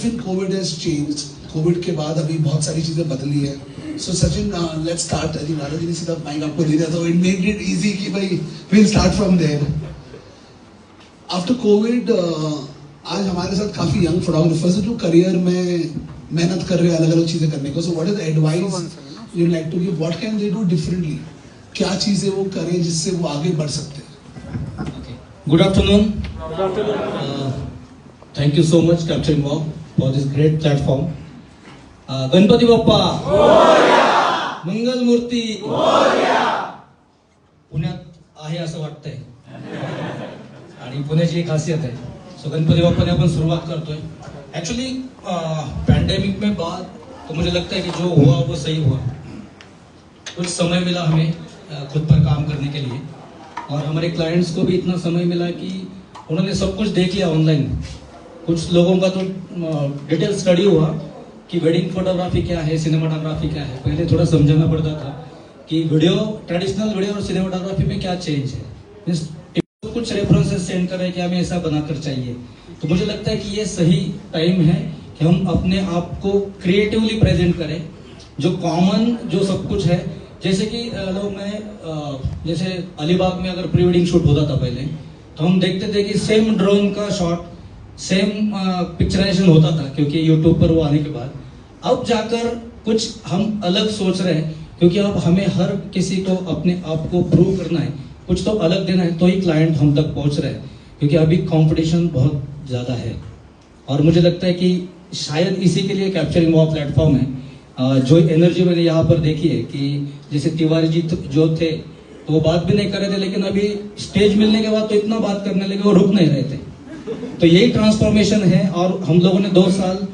in COVID has changed. Covid के बाद अभी बहुत सारी चीजें बदली है. So Sachin, let's start. I think Radha ji ने सीधा माइक आपको दे दिया, so it made it easy कि भाई we'll start from there. After COVID, आज हमारे साथ काफी यंग फोटोग्राफर्स हैं जो करियर में मेहनत कर रहे हैं अलग अलग चीजें करने को. So what is the advice you like to give? What can they do differently? क्या चीजें वो करें जिससे वो आगे बढ़ सकते हैं? Okay. Good afternoon. Good afternoon. Thank you so much, Captain Bob, for this great platform. Ganpati Bappa मंगल मूर्ती पुण्यात आहे असं वाटतंय आणि पुण्याची एक खासियत आहे. सो गणपती बाप्पाने आपण सुरुवात करतोय. एक्चुअली पैंडेमिक में बाद तो मुझे लगता है कि जो हुआ वो सही हुआ. कुछ समय मिला हमें खुद पर काम करने के लिए और हमारे क्लाइंट्स को भी इतना समय मिला कि उन्होंने सब कुछ देख लिया ऑनलाइन. कुछ लोगों का तो डिटेल स्टडी हुआ कि वेडिंग फोटोग्राफी क्या है, सिनेमाटोग्राफी क्या है. पहले थोड़ा समझाना पड़ता था कि वीडियो, ट्रेडिशनल वीडियो और सिनेमाटोग्राफी में क्या चेंज है. मीन्स कुछ रेफरेंसेस सेंड करें कि हमें ऐसा बनाकर चाहिए. तो मुझे लगता है कि ये सही टाइम है कि हम अपने आप को क्रिएटिवली प्रेजेंट करें. जो कॉमन जो सब कुछ है, जैसे कि लोग मैं जैसे अलीबाग में अगर प्री वेडिंग शूट होता था पहले, तो हम देखते थे कि सेम ड्रोन का शॉट, सेम पिक्चराइजेशन होता था क्योंकि यूट्यूब पर वो आने के बाद. अब जाकर कुछ हम अलग सोच रहे हैं क्योंकि अब हमें हर किसी को अपने आप को प्रूव करना है, कुछ तो अलग देना है, तो ही क्लाइंट हम तक पहुंच रहे हैं. क्योंकि अभी कंपटीशन बहुत ज़्यादा है और मुझे लगता है कि शायद इसी के लिए कैप्चरिंग वो प्लेटफॉर्म है. जो एनर्जी मैंने यहाँ पर देखी है कि जैसे तिवारी जी जो थे तो वो बात भी नहीं कर रहे थे, लेकिन अभी स्टेज मिलने के बाद तो इतना बात करने लगे, वो रुक नहीं रहे थे. तो यही ट्रांसफॉर्मेशन है और हम लोगों ने 2 साल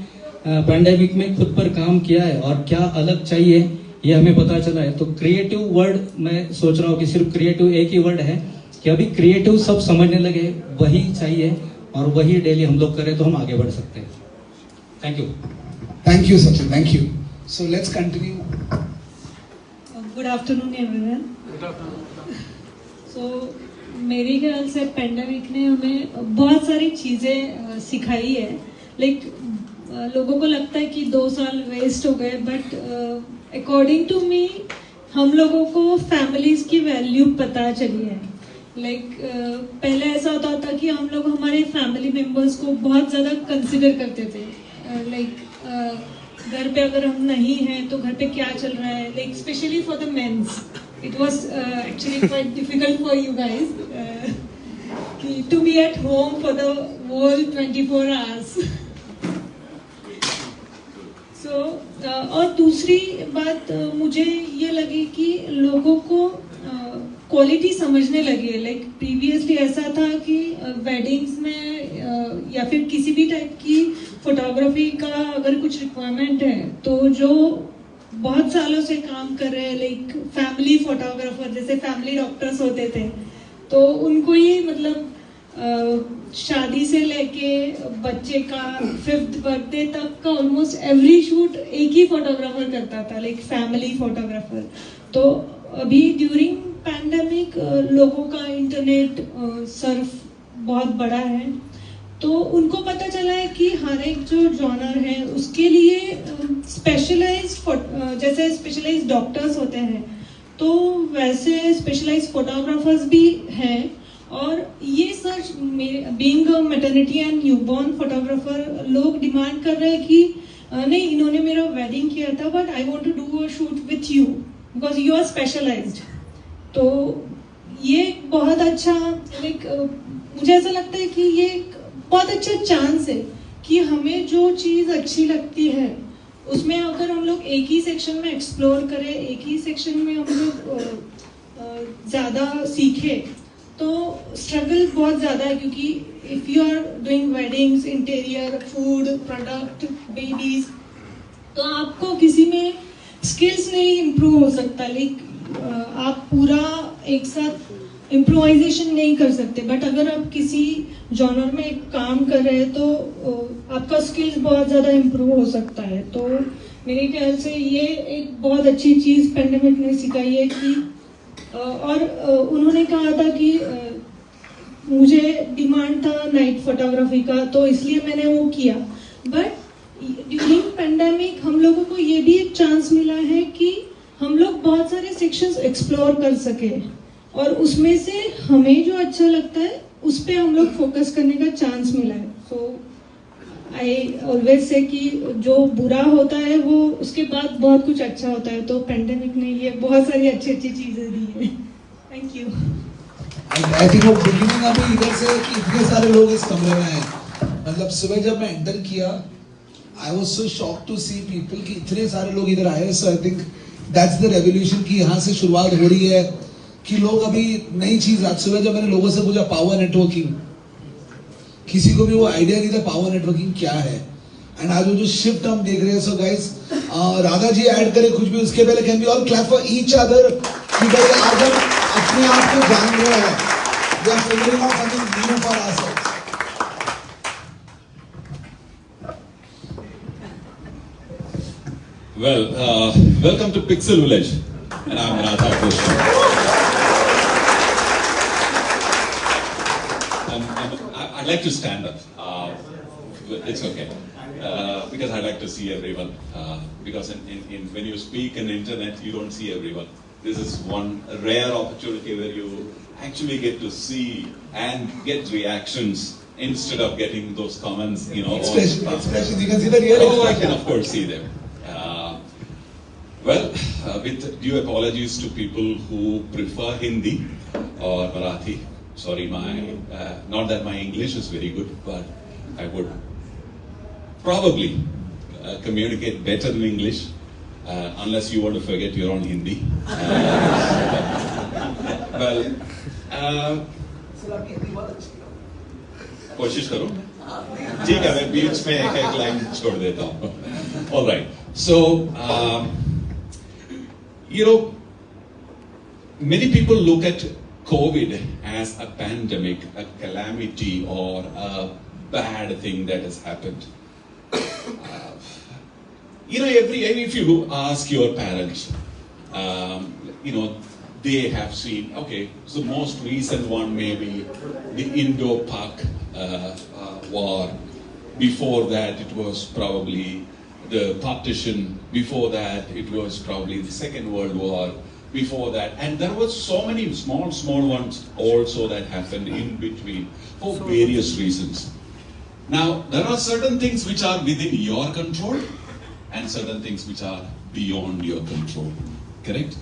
पैंडेमिक में खुद पर काम किया है और क्या अलग चाहिए ये हमें पता चला है. तो क्रिएटिव वर्ड मैं सोच रहा हूँ कि सिर्फ क्रिएटिव एक ही वर्ड है कि अभी क्रिएटिव सब समझने लगे, वही चाहिए और वही डेली हम लोग करें तो हम आगे बढ़ सकते हैं. Thank you. Thank you Sachin, thank you. So let's continue. Good afternoon everyone. Good afternoon. So मेरे ख्याल से पेंडेमिक ने हमें बहुत सारी चीज़ें सिखाई है. लाइक लोगों को लगता है कि 2 साल वेस्ट हो गए, बट अकॉर्डिंग टू मी हम लोगों को फैमिलीज की वैल्यू पता चली है. लाइक पहले ऐसा होता था कि हम लोग हमारे फैमिली मेम्बर्स को बहुत ज़्यादा कंसिडर करते थे. लाइक घर पे अगर हम नहीं हैं तो घर पे क्या चल रहा है. Like specially for the men's it was actually quite difficult for you guys to be at home for the whole 24 hours. So और दूसरी बात मुझे ये लगी कि लोगों को क्वालिटी समझने लगी है. लाइक प्रीवियसली ऐसा था कि वेडिंग्स में या फिर किसी भी टाइप की फोटोग्राफी का अगर कुछ रिक्वायरमेंट है तो जो बहुत सालों से काम कर रहे हैं, लाइक फैमिली फोटोग्राफर जैसे फैमिली डॉक्टर्स होते थे, तो उनको ही मतलब शादी से लेके बच्चे का 5th बर्थडे तक का ऑलमोस्ट एवरी शूट एक ही फोटोग्राफर करता था, लाइक फैमिली फोटोग्राफर. तो अभी ड्यूरिंग पैंडेमिक लोगों का इंटरनेट सर्फ बहुत बड़ा है, तो उनको पता चला है कि हर एक जो जॉनर है उसके लिए जैसे स्पेशलाइज्ड डॉक्टर्स होते हैं तो वैसे स्पेशलाइज्ड फोटोग्राफर्स भी हैं. और ये such being a maternity and newborn photographer लोग डिमांड कर रहे हैं कि नहीं, इन्होंने मेरा वेडिंग किया था but I want to do a shoot with you because you are specialised. तो ये बहुत अच्छा, लाइक मुझे ऐसा लगता है कि ये बहुत अच्छा चांस है कि हमें जो चीज़ अच्छी लगती है उसमें अगर हम लोग एक ही सेक्शन में एक्सप्लोर करें, एक ही सेक्शन में हम लोग ज़्यादा सीखें, तो स्ट्रगल बहुत ज़्यादा है. क्योंकि if you are doing weddings, interior, food, product, babies, तो आपको किसी में स्किल्स नहीं इम्प्रूव हो सकता. लाइक आप पूरा एक साथ इम्प्रोवाइजेशन नहीं कर सकते. बट अगर आप किसी जॉनर में एक काम कर रहे हैं तो आपका स्किल्स बहुत ज़्यादा इम्प्रूव हो सकता है. तो मेरे ख्याल से ये एक बहुत अच्छी चीज़ पेंडेमिक ने सिखाई है कि और उन्होंने कहा था कि मुझे डिमांड था नाइट फोटोग्राफी का, तो इसलिए मैंने वो किया. बट ड्यूरिंग पेंडेमिक हम लोगों को ये भी एक चांस मिला है कि हम लोग बहुत सारे सेक्शंस एक्सप्लोर कर सके और उसमें से हमें जो अच्छा लगता है उस पे हम लोग फोकस करने का चांस मिला है. सो आई ऑलवेज से कि जो बुरा होता है वो उसके बाद बहुत कुछ अच्छा होता है. तो पेंडेमिक ने ये बहुत सारी अच्छी अच्छी चीजें दी है. Thank you. आई थिंक वो बिगिनिंग अभी इधर से कि इतने सारे लोग इस कमरे में हैं. मतलब सुबह जब मैं एंटर किया I was so shock to see people कि इतने सारे लोग इधर आए. So I think that's the revolution की यहाँ से शुरुआत हो रही है कि लोग अभी नई चीज. आज सुबह जब मैंने लोगों से पूछा पावर नेटवर्किंग, किसी को भी वो आइडिया नहीं था पावर नेटवर्किंग क्या है. एंड आज वो जो शिफ्ट हम देख रहे हैं. So guys Radha ji add करें कुछ भी उसके पहले can be all clap for each other कि भाई आज हम अपने आप को जान रहे हैं. We are figuring out something new for ourselves. Well, welcome to Pixel Village, and I'm Radhakrishnan. I'd like to stand up. It's okay, because I'd like to see everyone. Because when you speak on the internet, you don't see everyone. This is one rare opportunity where you actually get to see and get reactions instead of getting those comments, you know. Expressions, you can see the real expression. Oh, I can of course see them. Well, with due apologies to people who prefer Hindi or Marathi. Sorry, not that my English is very good, but I would probably communicate better in English, unless you want to forget your own Hindi. Well, कोशिश करो. ठीक है, मैं बीच में एक line छोड़ देता हूँ. All right. So, you know, many people look at COVID as a pandemic, a calamity, or a bad thing that has happened. You know, if you ask your parents, you know, they have seen, okay, so most recent one may be the Indo-Pak war. Before that, it was probably the partition. Before that, it was probably the Second World War. Before that, and there were so many small ones also that happened in between for various reasons. Now, there are certain things which are within your control and certain things which are beyond your control, correct?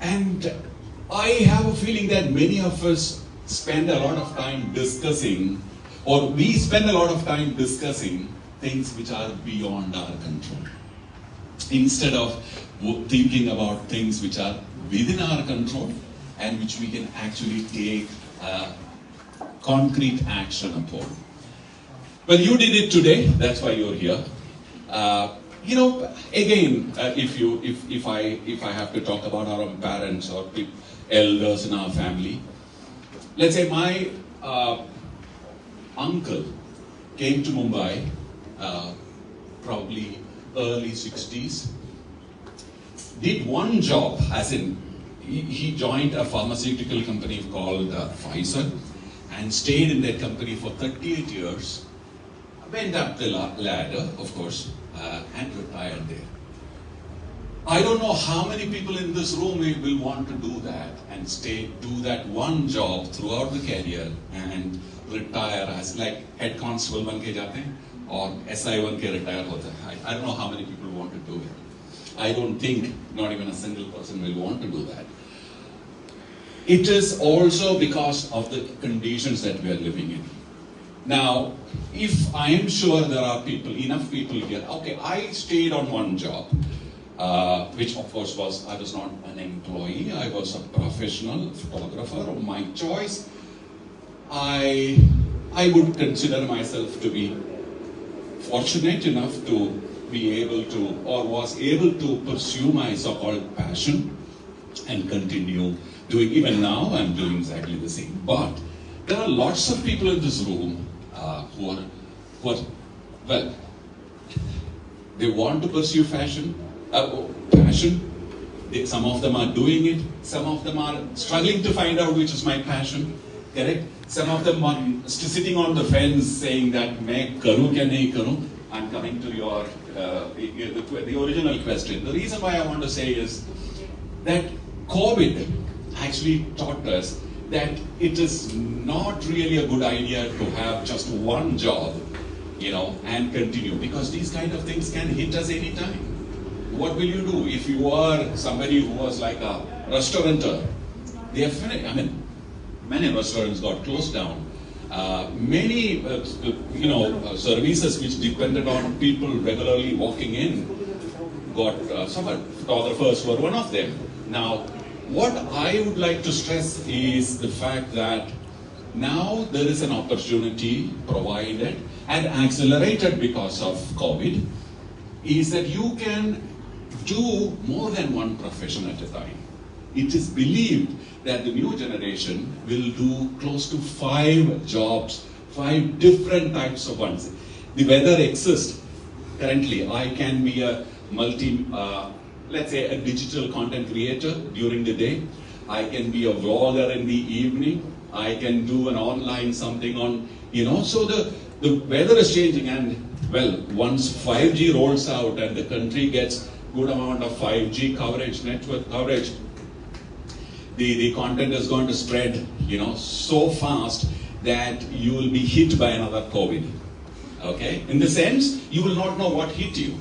And I have a feeling that many of us spend a lot of time discussing, or we spend a lot of time discussing things which are beyond our control, instead of thinking about things which are within our control and which we can actually take concrete action upon. Well, you did it today. That's why you're here. You know, again, if I have to talk about our own parents or elders in our family, let's say my uncle came to Mumbai. Probably early 60s, did one job, as in he joined a pharmaceutical company called Pfizer and stayed in that company for 38 years, went up the ladder, of course, and retired there. I don't know how many people in this room will want to do that and do that one job throughout the career and retire as like head constable ban ke jate hain or SI ban ke retire hota hai. I don't know how many people want to do it. I don't think not even a single person will want to do that. It is also because of the conditions that we are living in. Now, if I am sure there are enough people here, okay, I stayed on one job, which of course I was not an employee, I was a professional photographer of my choice. I would consider myself to be fortunate enough to be able to, or was able to pursue my so-called passion and continue doing, even now I'm doing exactly the same. But there are lots of people in this room who are, well, they want to pursue passion. Some of them are doing it, some of them are struggling to find out which is my passion, correct? Some of them are sitting on the fence saying that मैं करूं क्या नहीं करूं. I'm coming to your the original question. The reason why I want to say is that COVID actually taught us that it is not really a good idea to have just one job, and continue, because these kind of things can hit us anytime. What will you do if you are somebody who was like a restaurateur? They are finished. I mean, many restaurants got closed down. Many, services which depended on people regularly walking in got suffered. Photographers were one of them. Now, what I would like to stress is the fact that now there is an opportunity provided and accelerated because of COVID, is that you can do more than one profession at a time. It is believed that the new generation will do close to 5 jobs, 5 different types of ones. The weather exists. Currently, I can be a let's say a digital content creator during the day. I can be a vlogger in the evening. I can do an online something on, so the weather is changing, and well, once 5G rolls out and the country gets good amount of 5G coverage, network coverage, the content is going to spread, so fast that you will be hit by another COVID. Okay? In the sense, you will not know what hit you.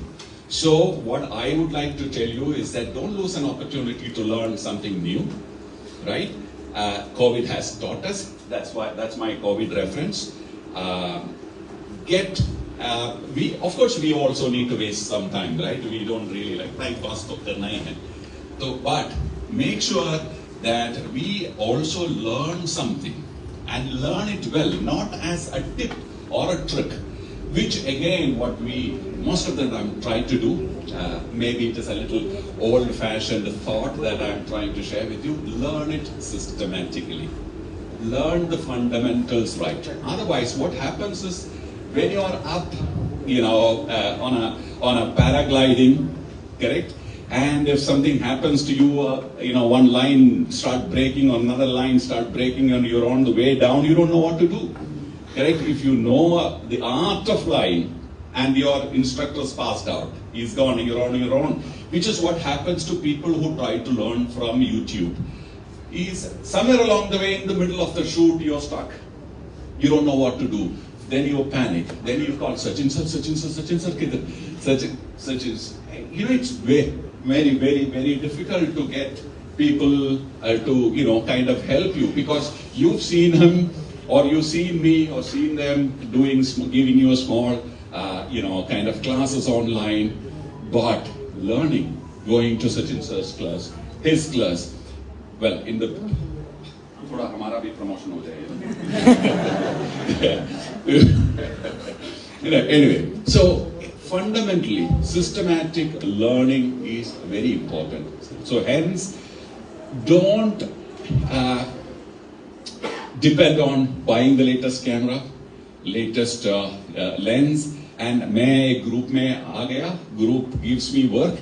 So what I would like to tell you is that don't lose an opportunity to learn something new, right? COVID has taught us. That's my COVID reference. We also need to waste some time, right? We don't really like time pass to karna hai. So, but make sure that we also learn something and learn it well, not as a tip or a trick, which again, what we most of the time try to do, maybe it is a little old-fashioned thought that I'm trying to share with you, learn it systematically. Learn the fundamentals right. Otherwise, what happens is, when you're up, on a paragliding, correct? And if something happens to you, one line start breaking, or another line start breaking, and you're on the way down, you don't know what to do. Correct? If you know the art of flying, and your instructor's passed out, he's gone, you're on your own, which is what happens to people who try to learn from YouTube. Is somewhere along the way, in the middle of the shoot, you're stuck. You don't know what to do. Then you panic. Then you call Sachin sir, kidhar? Sachin. It's very, very, very difficult to get people to, kind of help you, because you've seen him, or you've seen me, or seen them giving you a small, kind of classes online, but learning, going to Sachin sir's class, his class, well, in the thoda hamara bhi promotion ho jayega. Anyway, so fundamentally, systematic learning is very important. So hence, don't depend on buying the latest camera, latest lens, and मैं group में आ गया, group gives me work,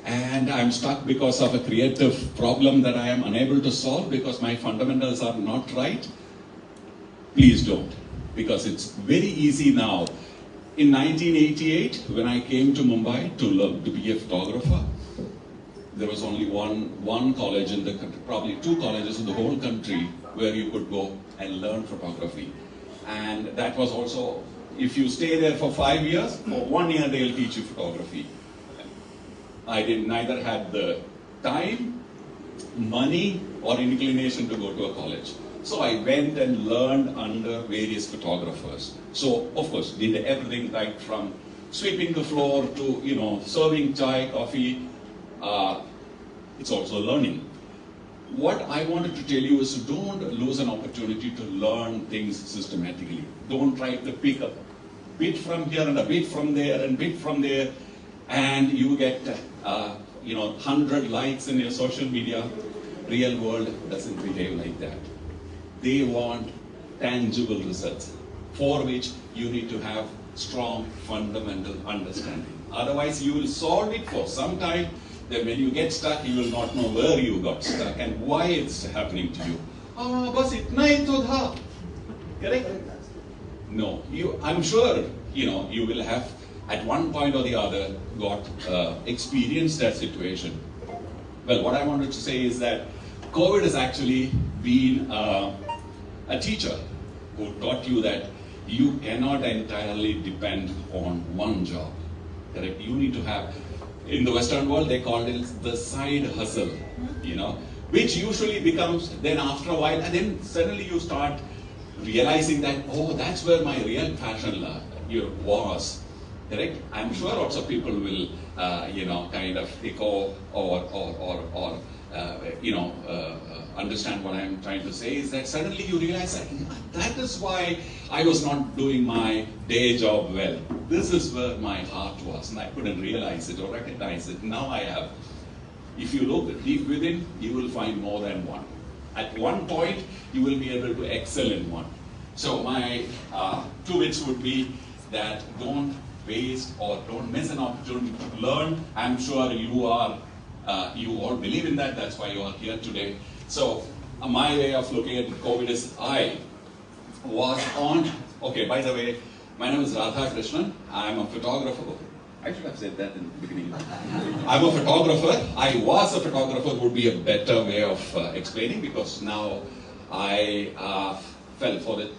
and I'm stuck because of a creative problem that I am unable to solve because my fundamentals are not right. Please don't, because it's very easy now. In 1988, when I came to Mumbai to be a photographer, there was only one college in the country, probably 2 colleges in the whole country where you could go and learn photography. And that was also, if you stay there for 5 years, for 1 year they'll teach you photography. I neither had the time, money, or inclination to go to a college. So I went and learned under various photographers. So, of course, did everything right from sweeping the floor to, serving chai, coffee. It's also learning. What I wanted to tell you is don't lose an opportunity to learn things systematically. Don't try to pick a bit from here and a bit from there and bit from there, and you get 100 likes in your social media. Real world doesn't behave like that. They want tangible results, for which you need to have strong fundamental understanding. Otherwise, you will solve it for some time. Then when you get stuck, you will not know where you got stuck and why it's happening to you. Bas itna hi to tha. Correct? No, I'm sure, you will have at one point or the other got experienced that situation. Well, what I wanted to say is that COVID has actually been a teacher who taught you that you cannot entirely depend on one job. Correct? You need to have, in the Western world, they call it the side hustle, which usually becomes then after a while, and then suddenly you start realizing that, oh, that's where my real passion was. Correct? I'm sure lots of people will, kind of echo or understand what I'm trying to say, is that suddenly you realize that is why I was not doing my day job well. This is where my heart was, and I couldn't realize it or recognize it. Now I have. If you look deep within, you will find more than one. At one point, you will be able to excel in one. So my 2 bits would be that don't waste or don't miss an opportunity to learn. I'm sure you all believe in that. That's why you are here today. So my way of looking at COVID is I was on. Okay, by the way, my name is Radhakrishnan. I'm a photographer. I should have said that in the beginning. I'm a photographer. I was a photographer would be a better way of explaining, because now I fell for the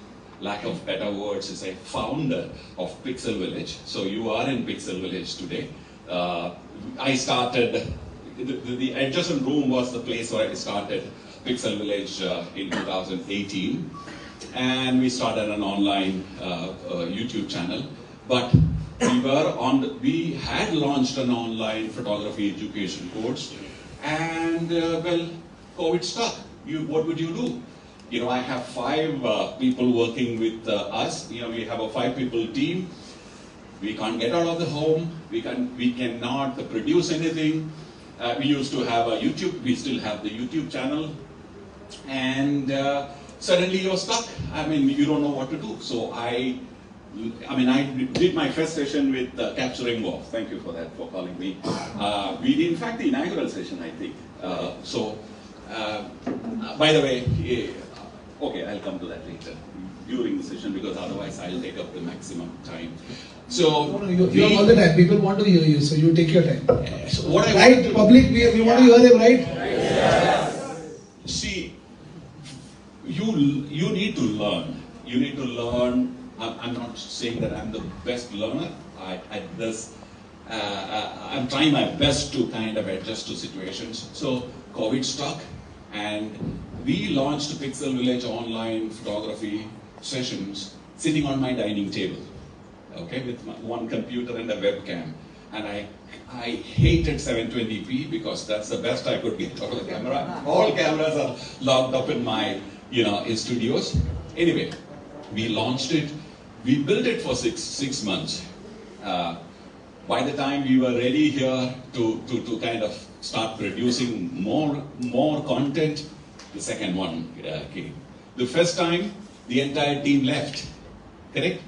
lack of better words, is a founder of Pixel Village. So you are in Pixel Village today. I started, the adjacent room was the place where I started Pixel Village in 2018. And we started an online YouTube channel. But we had launched an online photography education course, and well, COVID stuck. What would you do? I have 5 people working with us. We have a 5-people team. We can't get out of the home. We cannot produce anything. We used to have a YouTube. We still have the YouTube channel, and suddenly you're stuck. You don't know what to do. So I did my first session with Capturing War. Thank you for that, for calling me. We did, in fact, the inaugural session, I think. By the way, okay, I'll come to that later during the session, because otherwise I'll take up the maximum time. So you have all the time. People want to hear you, so you take your time. So what public, we want to hear them, right? Yes. See, you need to learn. You need to learn. I'm not saying that I'm the best learner. I'm trying my best to kind of adjust to situations. So COVID struck, and we launched Pixel Village online photography sessions sitting on my dining table, okay, with one computer and a webcam. And I hated 720p because that's the best I could get out of the camera. All cameras are locked up in my studios. Anyway, we launched it. We built it for six months. By the time we were ready here to kind of start producing more content, the second one came. The first time, the entire team left, correct?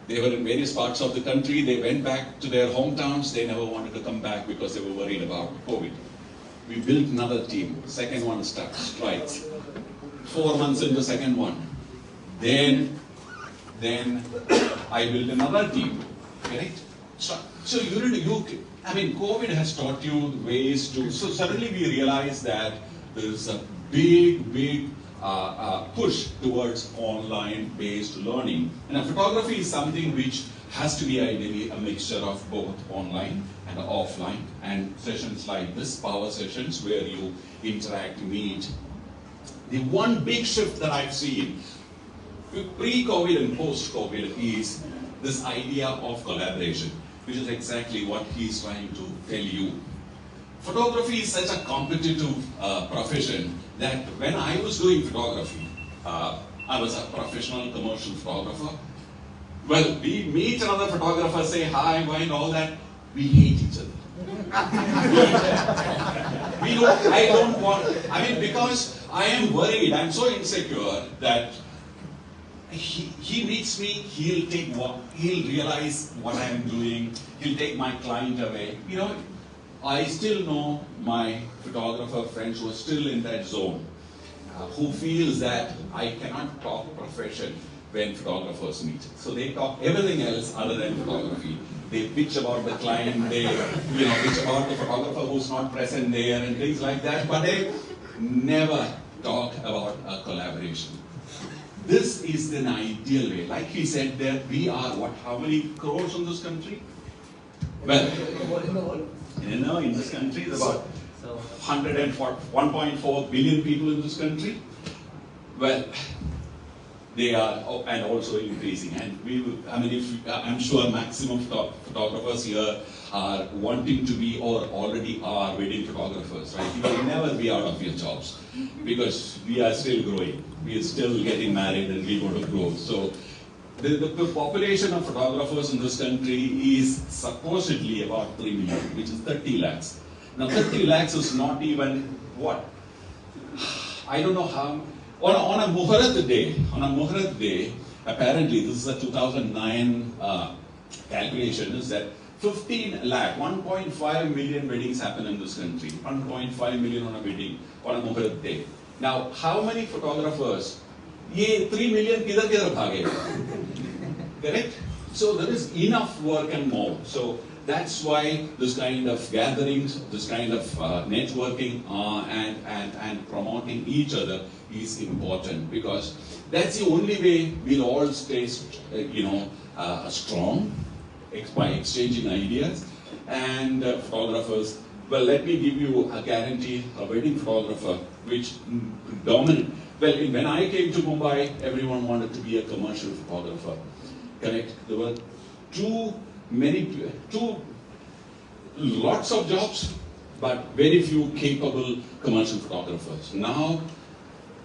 They were in various parts of the country. They went back to their hometowns. They never wanted to come back because they were worried about COVID. We built another team. Second one strikes. 4 months into the second one. Then I built another team, correct? So COVID has taught you ways to, so suddenly we realized that there's a big push towards online-based learning. And photography is something which has to be ideally a mixture of both online and offline, and sessions like this, power sessions, where you interact, meet. The one big shift that I've seen pre-COVID and post-COVID is this idea of collaboration, which is exactly what he's trying to tell you. Photography is such a competitive profession that when I was doing photography, I was a professional commercial photographer. Well, we meet another photographer, say hi, and all that, we hate each other. Because I am worried, I'm so insecure that he meets me, he'll realize what I am doing, he'll take my client away. I still know my photographer friends who are still in that zone, who feels that I cannot talk profession when photographers meet. So they talk everything else other than photography. they bitch about the client, they bitch about the photographer who's not present there and things like that, but they never talk about a collaboration. This is an ideal way. Like he said there, we are how many crores in this country? Well, in this country, it's about 1.4 billion people in this country. Well, they are, and also increasing. And I'm sure maximum photographers here are wanting to be or already are wedding photographers, right? You will never be out of your jobs because we are still growing. We are still getting married and we want to grow. So the population of photographers in this country is supposedly about 3 million, which is 30 lakhs. Now 30 lakhs is not even what? I don't know how. On a Muhurat day, apparently this is a 2009 calculation, is that 15 lakh, 1.5 million weddings happen in this country. 1.5 million on a wedding on a Muhurat day. Now, how many photographers? Ye 3 million kidhar bhage? Correct? So there is enough work and more. So that's why this kind of gatherings, this kind of networking and promoting each other is important, because that's the only way we'll all stay, strong by exchanging ideas. And photographers, well, let me give you a guarantee, a wedding photographer, which dominant. Well, when I came to Mumbai, everyone wanted to be a commercial photographer. Correct? There were lots of jobs, but very few capable commercial photographers. Now,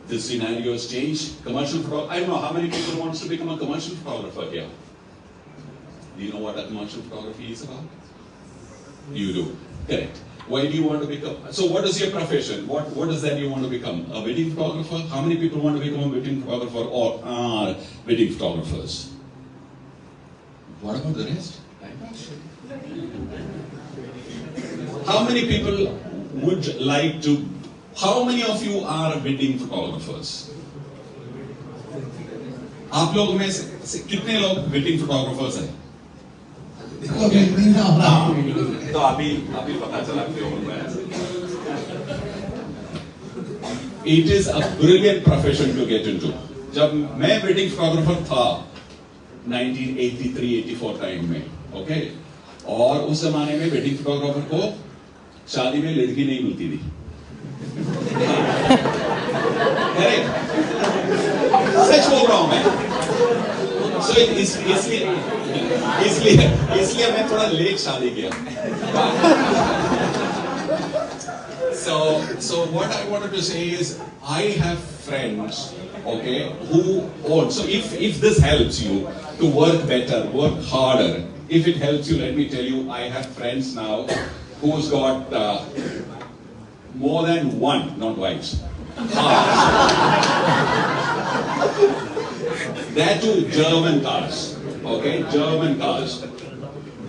the scenario has changed. Commercial photographer, I don't know how many people wants to become a commercial photographer here. Do you know what a commercial photography is about? You do. Correct. Why do you want to become? So what is your profession? What is that you want to become? A wedding photographer? How many people want to become a wedding photographer or are wedding photographers? What about the rest? How many people would like to? How many of you are wedding photographers? आप लोग में से कितने लोग wedding photographers हैं? तो अभी पता चला क्यों हो गया. It is a brilliant profession to get into. जब मैं wedding photographer था 1983-84 टाइम में, ओके, और उस जमाने में wedding photographer को शादी में लड़की नहीं मिलती थी. सच बोल रहा हूं मैं. So इसलिए मैं थोड़ा लेट शादी किया. So what I wanted to say is, I have friends, okay, who own. So if this helps you to work better, work harder, if it helps you, let me tell you, I have friends now who's got more than one, not wives, they're two German cars, okay, German cars,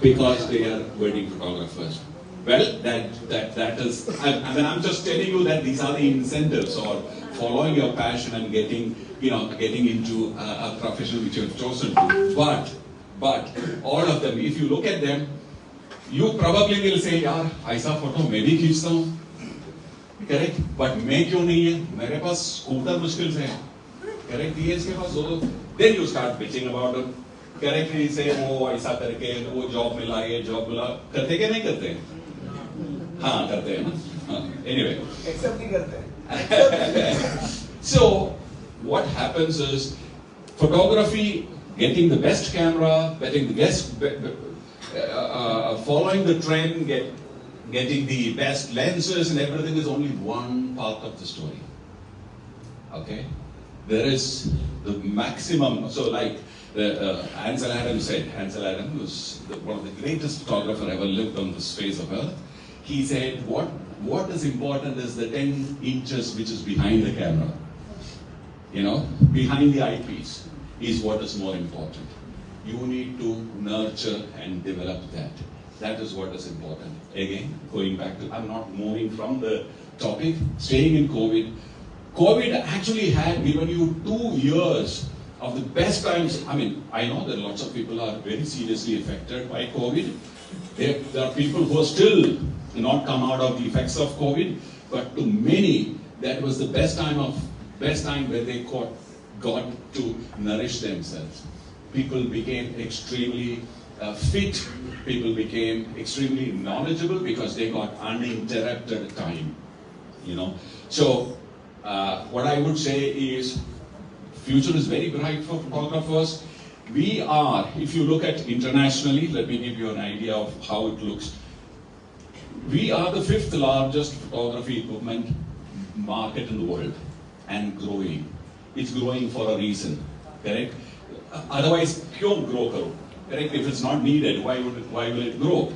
because they are wedding photographers. Well, that is, I'm just telling you that these are the incentives, or following your passion and getting into a profession which you have chosen to. But all of them, if you look at them, you probably will say, यार ऐसा photo मैं भी खींचता हूँ, correct? But मैं क्यों नहीं है? मेरे पास स्कूटर मुश्किल से है, correct? ये इसके पास दो. Then you start bitching about it, correct? से वो ऐसा करके वो जॉब मिला, ये जॉब मिला, करते क्या नहीं करते? हाँ करते हैं ना. Anyway, एक्सेप्ट नहीं करते. So what happens is, photography, getting the best camera, getting the best, following the trend, getting the best lenses and everything is only one part of the story. Okay, there is the maximum. So like Ansel Adams said, Ansel Adams was one of the greatest photographers ever lived on this face of earth. He said, what is important is the 10 inches which is behind the camera. You know, behind the eyepiece is what is more important. You need to nurture and develop that. That is what is important. Again, going back to, I'm not moving from the topic, staying in COVID. COVID actually had given you 2 years of the best times. I mean, I know that lots of people are very seriously affected by COVID. There are people who are still not come out of the effects of COVID, but to many, that was the best time where they got to nourish themselves. People became extremely fit. People became extremely knowledgeable because they got uninterrupted time. So what I would say is, future is very bright for photographers. We are, if you look at internationally, let me give you an idea of how it looks. We are the 5th largest photography equipment market in the world, and growing. It's growing for a reason, correct? Otherwise, kyun grow karo? Correct? If it's not needed, why will it grow?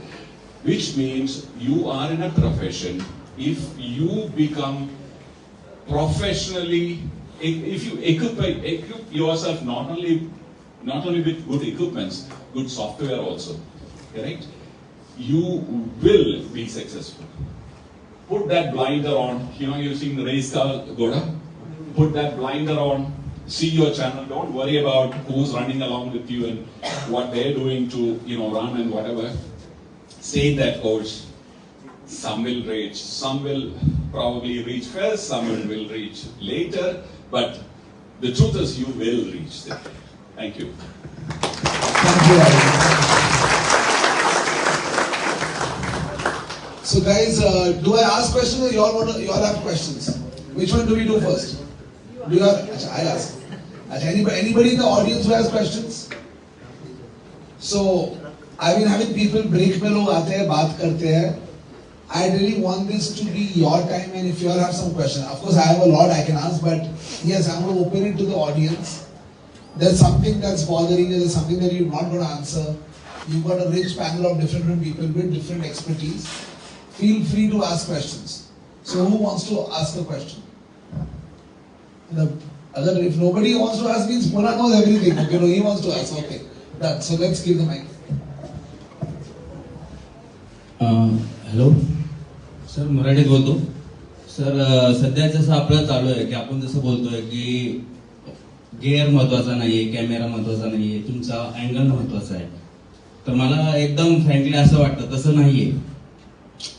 Which means you are in a profession. If you become professionally, if you equip yourself not only with good equipments, good software also, correct? You will be successful. Put that blinder on. You're seeing the race car, Goda. Put that blinder on. See your channel. Don't worry about who's running along with you and what they're doing to run and whatever. Stay that course. Some will reach. Some will probably reach first. Some will reach later. But the truth is, you will reach there. Thank you. Thank you. So guys, do I ask questions or you all have questions? Which one do we do first? I ask. Anybody in the audience who has questions? So I've been having people break में लोग आते हैं बात करते हैं. I really want this to be your time, and if you all have some questions, of course I have a lot I can ask, but yes, I'm going to open it to the audience. There's something that's bothering you, there's something that you're not going to answer. You've got a rich panel of different people with different expertise. Feel free to ask questions. So who wants to ask a question? If nobody wants to ask, means Mona knows everything. Okay, no, he wants to ask. Okay, done. So let's give the mic. Hello sir, मराठीत बोलतो. Sir, सध्या जसं आपलं चालू आहे की आपण जसं बोलतोय की गिअर महत्वाचा नाहीये, कॅमेरा महत्वाचा नाहीये, तुमचा अँगल महत्वाचा आहे. तर मला एकदम फ्रँकली असं वाटतं तसं नाहीये.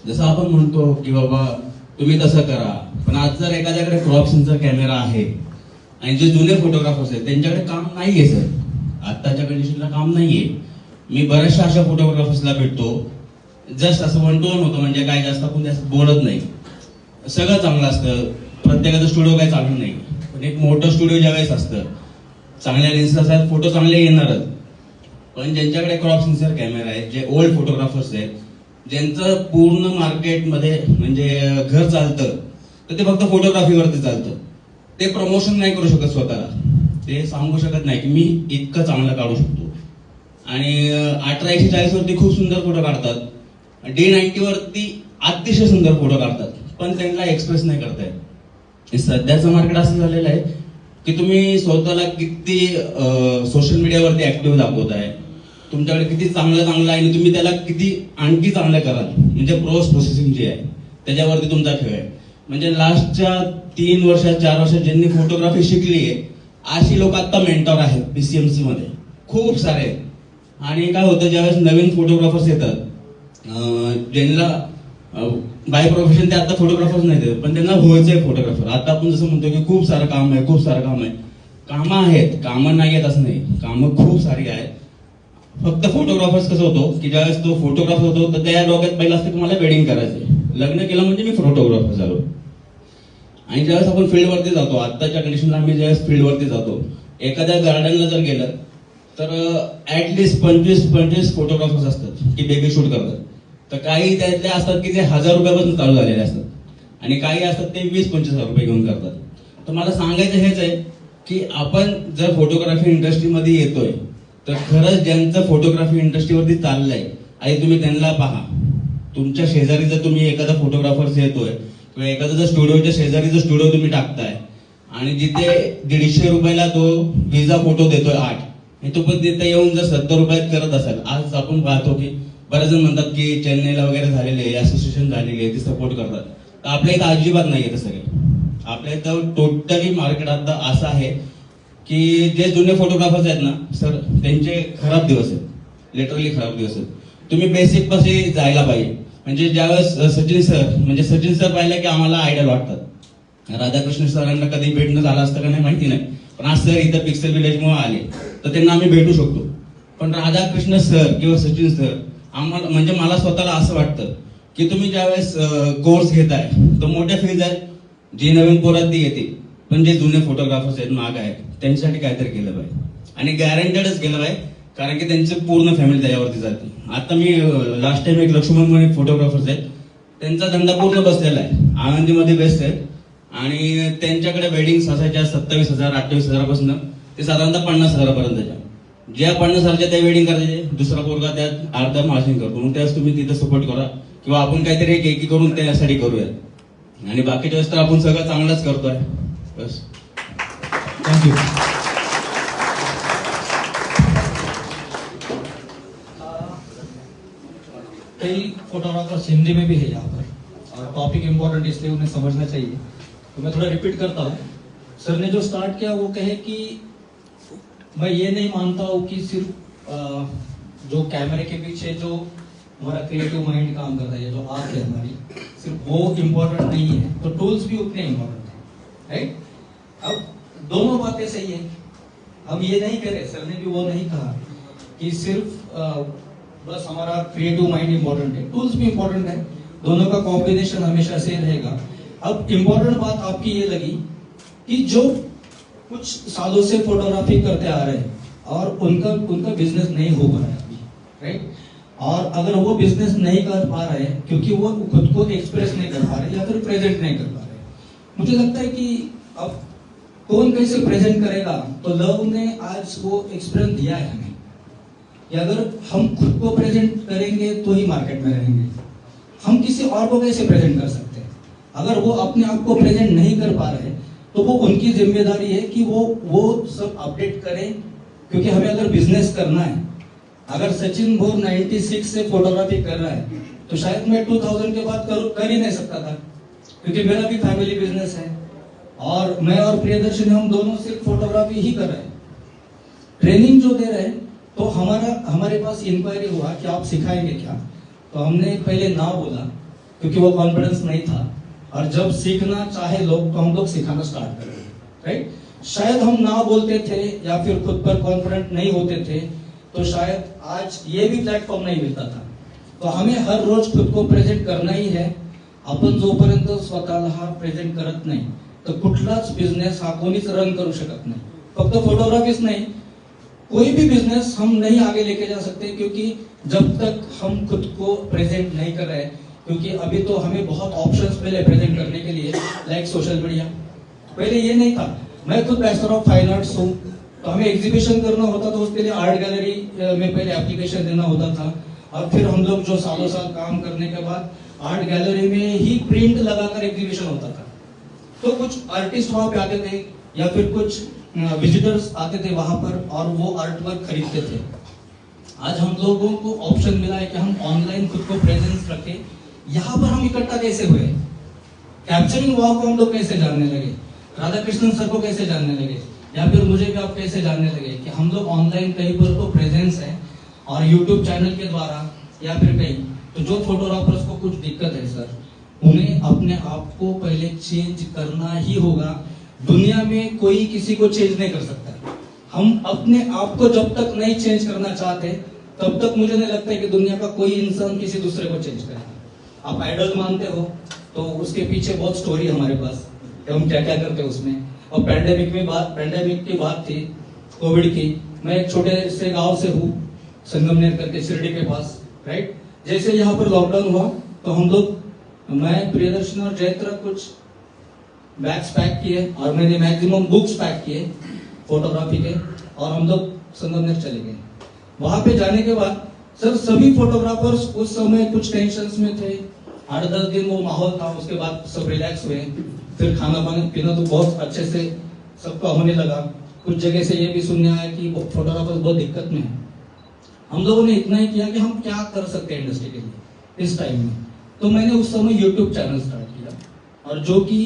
जसं आपण म्हणतो की बाबा तुम्ही तसं करा, पण आज जर एखाद्याकडे क्रॉप सेन्सर कॅमेरा आहे आणि जे जुने फोटोग्राफर्स आहेत त्यांच्याकडे काम नाहीये सर, आत्ताच्या कंडिशनला काम नाहीये. मी बऱ्याचशा अशा फोटोग्राफर्सला भेटतो, जस्ट असं 1 to 1 होतं, म्हणजे काय जास्त आपण जास्त बोलत नाही. सगळं चांगलं असतं, प्रत्येकाचं स्टुडिओ काही चालू नाही, पण एक मोठं स्टुडिओ ज्यावेळेस असतं, चांगल्या लेन्स असतात, फोटो चांगले येणारच. पण ज्यांच्याकडे क्रॉप सेन्सर कॅमेरा आहे, जे ओल्ड फोटोग्राफर्स आहेत, ज्यांचं पूर्ण मार्केटमध्ये म्हणजे घर चालतं, तर ते फक्त फोटोग्राफीवरती चालतं. ते प्रमोशन नाही करू शकत स्वतःला, ते सांगू शकत नाही की मी इतकं चांगलं काढू शकतो. आणि 1840 वरती खूप सुंदर फोटो काढतात, D90 वरती अतिशय सुंदर फोटो काढतात, पण त्यांना एक्सप्रेस नाही करता येत. सध्याचं मार्केट असं झालेलं आहे की तुम्ही स्वतःला किती सोशल मीडियावरती ऍक्टिव्ह दाखवताय, तुमच्याकडे किती चांगलं आहे आणि तुम्ही त्याला किती आणखी चांगलं कराल, म्हणजे पोस्ट प्रोसेसिंग जे आहे त्याच्यावरती तुमचा खेळ आहे. म्हणजे लास्टच्या 3 वर्षात 4 वर्षात ज्यांनी फोटोग्राफी शिकली आहे अशी लोक आता मेंटॉर आहेत PCMC मध्ये खूप सारे. आणि काय होतं, ज्यावेळेस नवीन फोटोग्राफर्स येतात, ज्यांना बाय प्रोफेशन ते आता फोटोग्राफर्स नाही देत, पण त्यांना व्हायचंय फोटोग्राफर. आता आपण जसं म्हणतो की खूप सारं काम आहे, कामं आहेत, कामं नाही आहेत असं नाही, कामं खूप सारी आहेत. फक्त फोटोग्राफर्स कसं होतो की ज्यावेळेस तो फोटोग्राफर होतो तर त्या डोक्यात पहिलं असतं की मला वेडिंग करायचंय, लग्न केलं म्हणजे मी फोटोग्राफर झालो. आणि ज्यावेळेस आपण फील्डवरती जातो, आत्ताच्या कंडिशनला आम्ही ज्यावेळेस फील्डवरती जातो, एखाद्या गार्डनला जर गेलं तर ऍटलिस्ट 25 फोटोग्राफर्स असतात की बेबी शूट करतात. तर काही त्यातले असतात की ते 1000 रुपयापासून चालू झालेले असतात, आणि काही असतात ते 20-25 हजार रुपये घेऊन करतात. तर मला सांगायचं हेच आहे की आपण जर फोटोग्राफी इंडस्ट्रीमध्ये येतोय तर खरंच ज्यांचं फोटोग्राफी इंडस्ट्रीवरती चाललंय, आणि तुम्ही त्यांना पहा. तुमच्या शेजारी जर तुम्ही एखादा फोटोग्राफर येतोय किंवा एखादा जर स्टुडिओच्या शेजारी जर स्टुडिओ तुम्ही टाकताय आणि जिथे 150 रुपयाला तो व्हिजा फोटो देतोय 8, आणि तो पण तिथे येऊन जर 70 रुपयात करत असेल, आज आपण पाहतो की बरेच जण म्हणतात की चेन्नईला वगैरे झालेले असोसिएशन झालेली आहे, ती सपोर्ट करतात. तर आपल्या इथं अजिबात नाहीये तसं काही. आपल्या इथं टोटली मार्केट आता असं आहे की जे जुने फोटोग्राफर्स आहेत ना सर, त्यांचे खराब दिवस आहेत, लिटरली खराब दिवस आहेत. तुम्ही बेसिक पाशी जायला पाहिजे. म्हणजे ज्यावेळेस सचिन सर पाहिलं की आम्हाला आयडल वाटतात. राधाकृष्ण सरांना कधी भेटणं झालं असतं का नाही माहिती नाही, पण आज सर इथं पिक्सेल विलेजमुळे आले तर त्यांना आम्ही भेटू शकतो. पण राधाकृष्ण सर किंवा सचिन सर आम्हाला, म्हणजे मला स्वतःला असं वाटतं की तुम्ही ज्यावेळेस कोर्स घेताय तर मोठ्या फील्ड आहेत, जी नवीन पोरात ती येते, पण जे जुने फोटोग्राफर्स आहेत माग आहेत त्यांच्यासाठी काहीतरी केलं पाहिजे आणि गॅरंटेडच केलं पाहिजे, कारण की त्यांची पूर्ण फॅमिली त्याच्यावरती जाते. आता मी लास्ट टाइम एक लक्ष्मण म्हणून फोटोग्राफर्स आहेत, त्यांचा धंदा पूर्ण बसलेला आहे, आनंदीमध्ये बेस्ट आहे आणि त्यांच्याकडे वेडिंग्स असायच्या 27,000 28,000 ते साधारणतः 50,000 पर्यंतच्या. ज्या 50,000 त्या वेडिंग करायचे, दुसरा पोरगा त्यात अर्धा मार्जिन करतो. मग त्यावेळेस तुम्ही तिथं सपोर्ट करा किंवा आपण काहीतरी एक एकी करून त्यासाठी करूयात आणि बाकीच्या वेळेस तर आपण सगळं चांगलंच करतोय. बस, थैंक यू. कई फोटोग्राफर्स हिंदी में भी है यहाँ पर और टॉपिक इम्पोर्टेंट इसलिए उन्हें समझना चाहिए, तो मैं थोड़ा रिपीट करता हूँ. सर ने जो स्टार्ट किया वो कहे कि मैं ये नहीं मानता हूँ कि सिर्फ जो कैमरे के पीछे जो हमारा क्रिएटिव माइंड काम करता है, जो आर्ट है हमारी, सिर्फ वो इम्पोर्टेंट नहीं है, तो टूल्स भी उतने इम्पोर्टेंट है, राइट. अब दोनों बातें सही है. हम ये नहीं कह रहे, सर ने भी वो नहीं कहा कि सिर्फ बस हमारा क्रिएटिव माइंड इम्पोर्टेंट है, टूल्स भी इम्पोर्टेंट है, दोनों का कॉम्बिनेशन हमेशा से रहेगा. अब इम्पोर्टेंट बात आपकी ये लगी कि जो कुछ सालों से फोटोग्राफी करते आ रहे हैं और उनका बिजनेस नहीं हो पा रहा है अभी, राइट. और अगर वो बिजनेस नहीं कर पा रहे हैं क्योंकि वो खुद को एक्सप्रेस नहीं कर पा रहे या फिर प्रेजेंट नहीं कर पा रहे, मुझे लगता है कि अब कौन कैसे प्रेजेंट करेगा. तो लव ने आज वो एक्सपीरियंस दिया है हमें कि अगर हम खुद को प्रेजेंट करेंगे तो ही मार्केट में रहेंगे. हम किसी और को कैसे प्रेजेंट कर सकते हैं. अगर वो अपने आप को प्रेजेंट नहीं कर पा रहे तो वो उनकी जिम्मेदारी है कि वो सब अपडेट करें, क्योंकि हमें अगर बिजनेस करना है, अगर सचिन भोर 96 से फोटोग्राफी कर रहा है तो शायद मैं 2000 के बाद कर ही नहीं सकता था, क्योंकि मेरा भी फैमिली बिजनेस है और मैं और प्रियदर्शनी हम दोनों सिर्फ फोटोग्राफी ही कर रहे हैं. ट्रेनिंग जो दे रहे हैं तो हमारे पास इंक्वायरी हुआ कि आप सिखाएंगे क्या, तो हमने पहले ना बोला क्योंकि वो कॉन्फिडेंस नहीं था, और जब सीखना चाहे लोग तो हम लोग सिखाना स्टार्ट कर रहे हैं, राइट. शायद हम ना बोलते थे या फिर खुद पर कॉन्फिडेंट नहीं होते थे तो शायद आज ये भी प्लॅटफॉर्म नहीं मिलता था. तो हमें हर रोज खुद को प्रेझेंट करना ही है. आपण जोपर्यंत स्वतःला हा प्रेझेंट करत नाही तर कुठलाच बिझनेस हा कोणीच रन करू शकत नाही. फक्त फोटोग्राफीच नाही, कोई भी बिजनेस हम नहीं आगे लेके जा सकते, क्योंकि जब तक हम खुद को प्रेजेंट नहीं कर रहे, क्योंकि अभी तो हमें बहुत ऑप्शंस मिले प्रेजेंट करने के लिए, लाइक सोशल मीडिया. पहले ये नहीं था. मैं खुद बैचलर ऑफ फाइन आर्ट्स हूँ, तो हमें एग्जीबिशन करना होता तो उसके लिए आर्ट गैलरी में पहले एप्लीकेशन देना होता था, और फिर हम लोग जो सालों साल काम करने के बाद आर्ट गैलरी में ही प्रिंट लगाकर एग्जीबिशन होता था. तो कुछ आर्टिस्ट वहां पे आते थे या फिर कुछ विजिटर्स आते थे वहां पर और वो आर्ट वर्क खरीदते थे. आज हम लोगों को ऑप्शन मिला है कि हम ऑनलाइन खुद को प्रेजेंस रखें. यहाँ पर हम इकट्ठा कैसे हुए, कैप्चरिंग वॉल को हम लोग कैसे जानने लगे, राधाकृष्णन सर को कैसे जानने लगे, या फिर मुझे भी आप कैसे जानने लगे कि हम लोग ऑनलाइन कहीं पर तो प्रेजेंस है, और यूट्यूब चैनल के द्वारा या फिर कहीं. तो जो फोटोग्राफर्स को कुछ दिक्कत है सर, उन्हें अपने आप को पहले चेंज करना ही होगा. दुनिया में कोई किसी को चेंज नहीं कर सकता. हम अपने आप को जब तक नहीं चेंज करना चाहते तब तक मुझे नहीं लगता है कि दुनिया का कोई इंसान किसी दूसरे को चेंज करेगा. आप आइडल मानते हो तो उसके पीछे बहुत स्टोरी हमारे पास, हम क्या क्या करते हैं उसमें. और पैंडेमिक की बात थी, कोविड की. मैं एक छोटे से गांव से हूँ, संगमनेर करके, शिरडी के पास, राइट. जैसे यहाँ पर लॉकडाउन हुआ तो हम लोग, मैं, प्रियदर्शनी और जयत्र कुछ बैग्स पैक किए और मैंने मैक्सिमम बुक्स पैक किए फोटोग्राफी के, और हम लोग संगमनेर चले गए. वहां पे जाने के बाद सर सभी फोटोग्राफर्स उस समय कुछ टेंशंस में थे. 8-10 दिन वो माहौल था, उसके बाद सब रिलैक्स हुए. फिर खाना पीना तो बहुत अच्छे से सबका होने लगा. कुछ जगह से ये भी सुनने आया कि फोटोग्राफर्स बहुत दिक्कत में है. हम लोगों ने इतना ही किया कि हम क्या कर सकते हैं इंडस्ट्री के लिए इस टाइम में. तो मैंने उस समय यूट्यूब चैनल स्टार्ट किया, और जो कि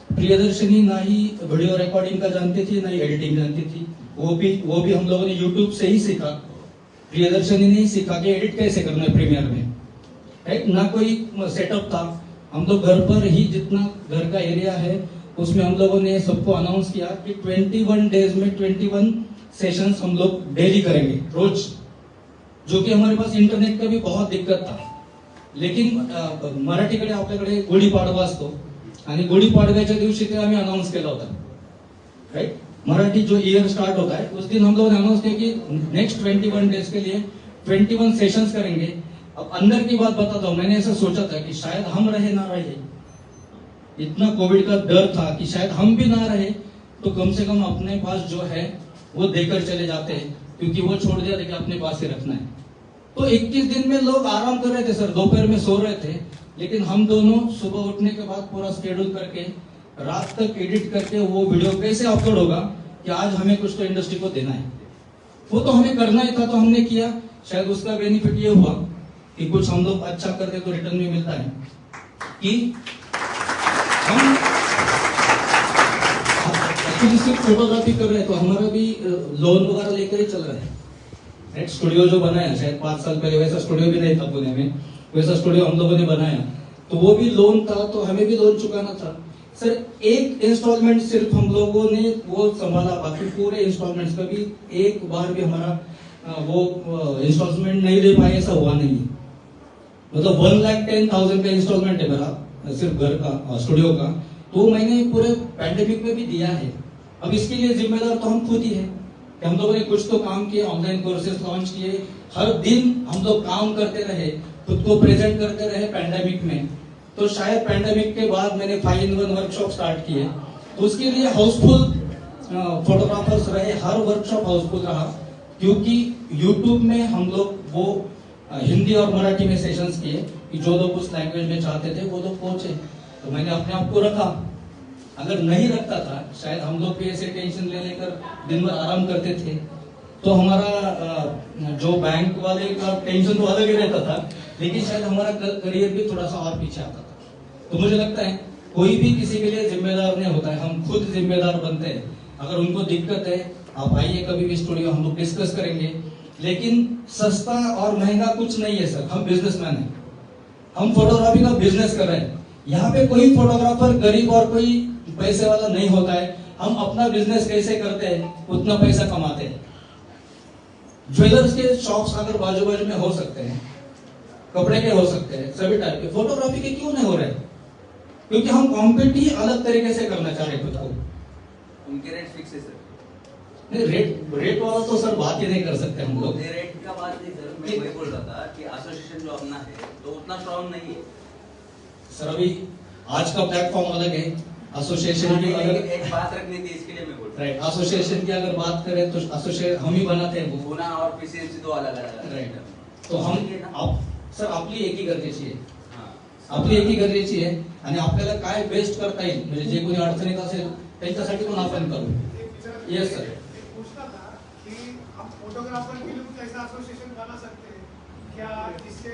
प्रियदर्शनी ना ही वीडियो रिकॉर्डिंग का जानती थी, ना ही एडिटिंग जानती थी। वो भी हम लोगों ने यूट्यूब से ही सीखा। प्रियदर्शनी ने ही सीखा कि एडिट कैसे करना है प्रीमियर में, राइट। ना कोई सेटअप था, हम लोग घर पर ही जितना घर का एरिया है उसमें हम लोगों ने सबको अनाउंस किया कि 21 डेज में 21 सेशंस हम लोग डेली करेंगे, रोज। जो कि हमारे पास इंटरनेट का भी बहुत दिक्कत था, लेकिन मराठीकडे आपल्याकडे गुढीपाडवा असतो आणि गुढीपाडव्याच्या दिवशी ते आम्ही अनाउंस केला होता, राइट। मराठी जो ईयर स्टार्ट होता है उस दिन हम लोगों ने अनाउंस किया कि नेक्स्ट 21 डेज के लिए 21 सेशंस करेंगे। अब अंदर की बात बताता हूं, मैंने ऐसा सोचा था कि शायद हम रहे ना रहे, इतना कोविड का डर था कि शायद हम भी ना रहे तो कम से कम अपने पास जो है वो देकर चले जाते हैं, क्योंकि वो छोड़ दिया था कि अपने पास ही रखना है। तो 21 दिन में लोग आराम कर रहे थे सर, दोपहर में सो रहे थे, लेकिन हम दोनों सुबह उठने के बाद पूरा शेड्यूल करके रात तक एडिट करके वो वीडियो कैसे अपलोड होगा कि आज हमें कुछ तो इंडस्ट्री को देना है, वो तो हमें करना ही था, तो हमने किया। शायद उसका बेनिफिट ये हुआ कि कुछ हम लोग अच्छा करते तो रिटर्न में मिलता है कि हम एक्चुअली सिर्फ फोटोग्राफी कर रहे हैं, तो हमारा भी लोन वगैरह लेकर ही चल रहा है, राइट। स्टूडियो जो बनाया शायद 5 साल पहले, वैसा स्टूडियो भी नहीं था पुणे में, वैसा स्टूडियो हम लोगों ने बनाया, तो वो भी लोन था, तो हमें भी लोन चुकाना था सर। एक इंस्टॉलमेंट सिर्फ हम लोगों ने वो संभाला, बाकी पूरे इंस्टॉलमेंट्स कभी एक बार भी हमारा वो इंस्टॉलमेंट नहीं दे पाए, ऐसा हुआ नहीं है। मतलब 1,10,000 का इंस्टॉलमेंट है मेरा सिर्फ घर का, स्टूडियो का, तो मैंने पूरे पैंडेमिक में भी दिया है। अब इसके लिए जिम्मेदार तो हम खुद ही है। हम लोगों ने कुछ तो काम किए, ऑनलाइन कोर्सेज लॉन्च किए, हर दिन हम लोग काम करते रहे, खुद को प्रेजेंट करते रहे पैंडेमिक में। तो शायद पैंडेमिक के बाद मैंने 5-in-1 वर्कशॉप स्टार्ट किए, तो उसके लिए हाउसफुल फोटोग्राफर्स रहे, हर वर्कशॉप हाउसफुल रहा, क्योंकि यूट्यूब में हम लोग वो हिंदी और मराठी में सेशंस किए कि जो लोग उस लैंग्वेज में चाहते थे वो लोग पहुंचे। तो मैंने अपने आप को रखा, अगर नहीं रखता था शायद हम लोग भी ऐसे टेंशन ले लेकर दिन भर आराम करते थे, तो हमारा जो बैंक वाले का टेंशन तो अलग ही रहता था, लेकिन शायद हमारा करियर भी थोड़ा सा और पीछे आता था। तो मुझे लगता है कोई भी किसी के लिए जिम्मेदार नहीं होता है, हम खुद जिम्मेदार बनते हैं। अगर उनको दिक्कत है आप आइए कभी भी स्टूडियो, हम लोग डिस्कस करेंगे। लेकिन सस्ता और महंगा कुछ नहीं है सर, हम बिजनेसमैन हैं, हम फोटोग्राफी का बिजनेस कर रहे हैं। यहाँ पे कोई फोटोग्राफर गरीब और कोई पैसे वाला नहीं होता है, हम अपना बिजनेस कैसे करते हैं उतना पैसा कमाते हैं। ज्वेलर्स के शॉप्स अगर बाजू बाजू में हो सकते हैं, कपड़े के हो सकते हैं, सभी टाइप के, फोटोग्राफी के क्यों नहीं हो रहे? क्योंकि हम कॉम्पिट ही अलग तरीके से करना चाह रहे खुद को। उनके रेट फिक्स है सर? नहीं, रेट वाला तो सर बात ही नहीं कर सकते हम लोग। रेट का बात नहीं सर, मैं वही बोल रहा था कि एसोसिएशन जो अपना है तो उतना स्ट्रॉन्ग नहीं है सर। अभी आज का प्लेटफॉर्म अलग है, एसोसिएशन की अगर एक बात रखनी थी इसके लिए मैं बोल रहा राइट, एसोसिएशन की अगर बात करें तो एसोसिएशन हम ही बनाते हैं वो, पुणे और पीसीएमसी दो अलग अलग राइट। तो हम सर आपली एकी गरजेची आहे, आपली एकी गरजेची आहे आणि आपल्याला काय बेस्ट करता येईल, म्हणजे जे कोणी अडचणीत असेल त्यांच्यासाठी पण आपण करू। Yes sir. फोटोग्राफर के लिए कुछ ऐसा एसोसिएशन बना सकते हैं क्या जिससे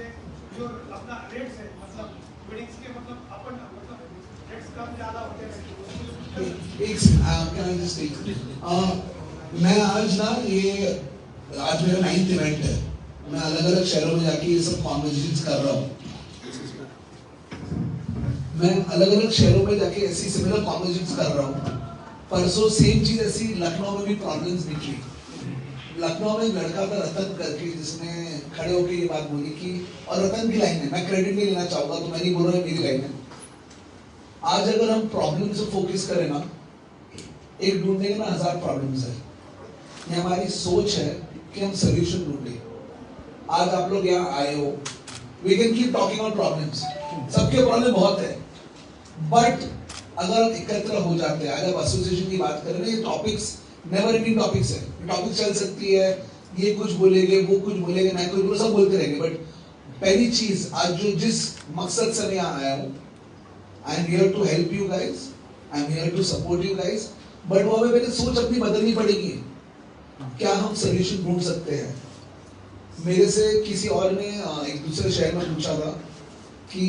जो अपना रेट्स है, मतलब वेडिंग्स के मतलब अपन मतलब रेट्स कम ज्यादा होते हैं? मैं आज ना ये आज मेरा 9th इवेंट है, मैं अलग अलग शहरों में जाके ये सब कॉन्वर्जेशंस कर रहा हूँ। मैं अलग अलग शहरों में जाके ऐसी सिमिलर कॉन्वर्जेशंस कर रहा हूँ। परसों सेम चीज ऐसी लखनऊ में भी प्रॉब्लम्स निकली। लखनऊ में एक लड़का था रतन करके, जिसने खड़े होकर ये बात बोली कि, और रतन की लाइन है, मैं क्रेडिट नहीं लेना चाहूंगा, तो मैं नहीं बोल रहा है, मेरी लाइन है। आज अगर हम प्रॉब्लम से फोकस करें ना, एक ढूंढने में 1000 प्रॉब्लम्स है। ये हमारी सोच है कि हम सोल्यूशन ढूंढे। आज आप लोग यहाँ आए हो, we can keep talking on problems, सबके प्रॉब्लम बहुत है, बट अगर एकत्र हो जाते हैं, अगर एसोसिएशन की बात करें ना, ये टॉपिक्स नेवर एंडिंग टॉपिक्स है, टॉपिक चल सकती है, ये कुछ बोलेंगे वो कुछ बोलेंगे, मैं कुछ बोलो, सब बोलते रहेंगे। बट पहली चीज आज जो जिस मकसद से मैं यहाँ आया हूँ, I am here to help you guys, I am here to support you guys, but वो हमें पहले सोच अपनी बदलनी पड़ेगी। क्या हम सोल्यूशन ढूंढ सकते हैं? मेरे से किसी और ने एक दूसरे शहर में पूछा था कि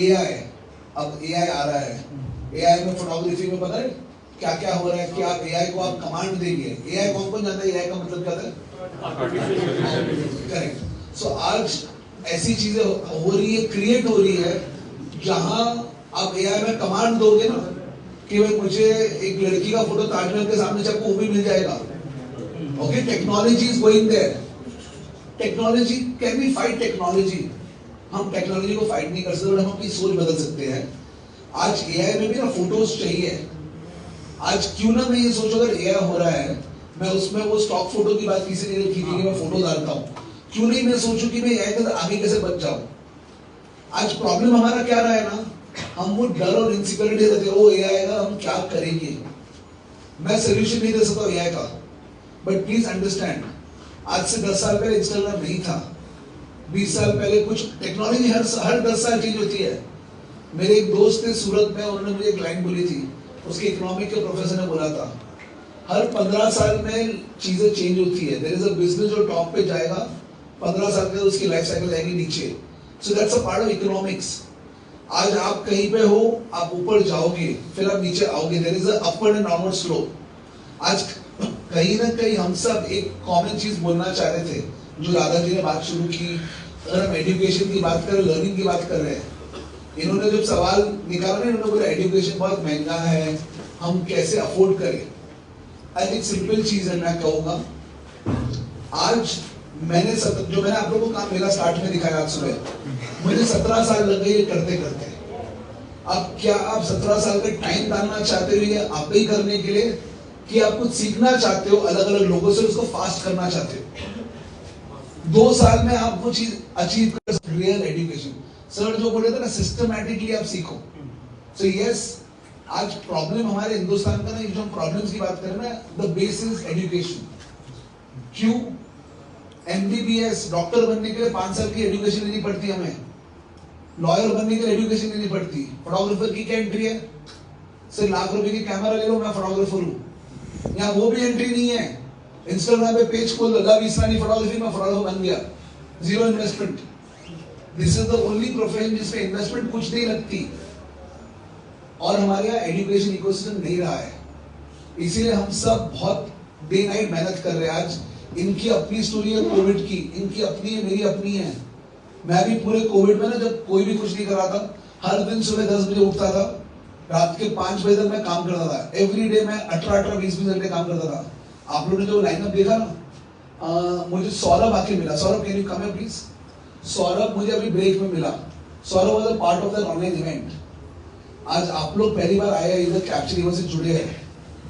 एआई अब एआई आ रहा है, एआई में फोटोग्राफी में पता है क्या क्या हो रहा है कि आप एआई को आप कमांड देंगे, एआई कौन जानता है एआई का मतलब क्या था? करेक्ट। सो आज ऐसी चीजें हो रही है, क्रिएट हो रही है, जहां आप एआई में कमांड दोगे ना कि भाई मुझे एक लड़की का फोटो ताजमहल के सामने चाहिए, वो भी मिल जाएगा। Okay, technology is going there. Technology can we fight technology? हम टेक्नोलॉजी को फाइट नहीं कर सकते, हम अपनी सोच बदल सकते हैं। आज एआई में भी ना फोटोज चाहिए। आज क्यों ना मैं ये सोचूं अगर एआई हो रहा है, मैं उसमें वो स्टॉक फोटो की बात किसी ने की थी कि मैं फोटो डालता हूँ, क्यों नहीं मैं सोचूं कि मैं एआई के आगे कैसे बच जाऊं। आज प्रॉब्लम हमारा क्या रहा है ना, हम वो डर और इनसिक्योरिटी रहते हैं, वो एआई आएगा हम क्या करेंगे। मैं सोल्यूशन नहीं दे सकता एआई का, बट प्लीज अंडरस्टैंड, आज से 10 साल पहले इंस्टाग्राम नहीं था, 20 साल पहले कुछ टेक्नोलॉजी हर 10 साल चेंज होती है। मेरे एक दोस्त थे सूरत में, उन्होंने मुझे एक लाइन बोली थी, उसके इकोनॉमिक के प्रोफेसर ने बोला था, हर 15 साल में चीजें चेंज होती है। देयर इज अ बिजनेस जो टॉप पे जाएगा, 15 साल के बाद उसकी लाइफ साइकिल जाएगी नीचे। So that's a part of economics. आज आप कहीं पे हो, आप ऊपर जाओगे, फिर आप नीचे आओगे, there is a upward and downward slope. आज कहीं ना कहीं हम सब एक कॉमन चीज बोलना चाह रहे थे, जो राधा जी ने बात शुरू की। अगर हम एजुकेशन की बात करें, लर्निंग की बात कर रहे हैं, इन्होंने जब सवाल निकाला ना, इन्होंने बोला एजुकेशन बहुत महंगा है, हम कैसे अफोर्ड करें। आई थिंक सिंपल चीज है, मैं कहूँगा आज जो मैंने आप लोगों को काम मेला स्टार्ट में दिखाया आज सुबह, मुझे 17 साल लग गए ये करते करते। अब क्या आप 17 साल का टाइम डालना चाहते हो ये आप ही करने के लिए, कि आप कुछ सीखना चाहते हो अलग अलग लोगों से, उसको फास्ट करना चाहते हो? 2 साल में आप वो चीज अचीव कर सकते। रियल एजुकेशन, सर जो बोले थे ना, सिस्टमैटिकली आप सीखो। सो यस, आज प्रॉब्लम हमारे हिंदुस्तान का ना, जो हम प्रॉब्लम्स की बात करें ना, द बेस इज एजुकेशन। क्यों? एमबीबीएस डॉक्टर बनने के लिए 5 साल की एजुकेशन लेनी पड़ती है हमें, लॉयर बनने के लिए एजुकेशन लेनी पड़ती। फोटोग्राफर की क्या एंट्री है? सिर्फ लाख रुपए की कैमरा ले लो, मैं फोटोग्राफर हूँ। यहाँ वो भी एंट्री नहीं है। इंस्टाग्राम पे पेज खोल दो, लव इसरानी फोटोग्राफी, में फोटोग्राफर बन गया, zero investment. This is the only profession जिसमें इन्वेस्टमेंट कुछ नहीं लगती। और हमारे यहाँ एजुकेशन इकोसिस्टम नहीं रहा है, इसीलिए हम सब बहुत डे नाइट मेहनत कर रहे हैं। आज इनकी अपनी स्टोरी है कोविड की, इनकी अपनी है, मेरी अपनी है। मैं भी पूरे कोविड में ना, जब कोई भी कुछ नहीं कर रहा था, हर दिन सुबह 10 बजे उठता था, रात के 5 बजे तक मैं काम करता था। एवरी डे मैं 18-20 घंटे काम करता था। आप लोगों ने जो लाइनअप देखा ना, मुझे सौरभ आके मिला। Saurabh can you come here please? Saurabh मुझे अभी ब्रेक में मिला। Saurabh was a part of the online event. आज आप लोग पहली बार आए इधर कैप्चर इवेंट से जुड़े हैं।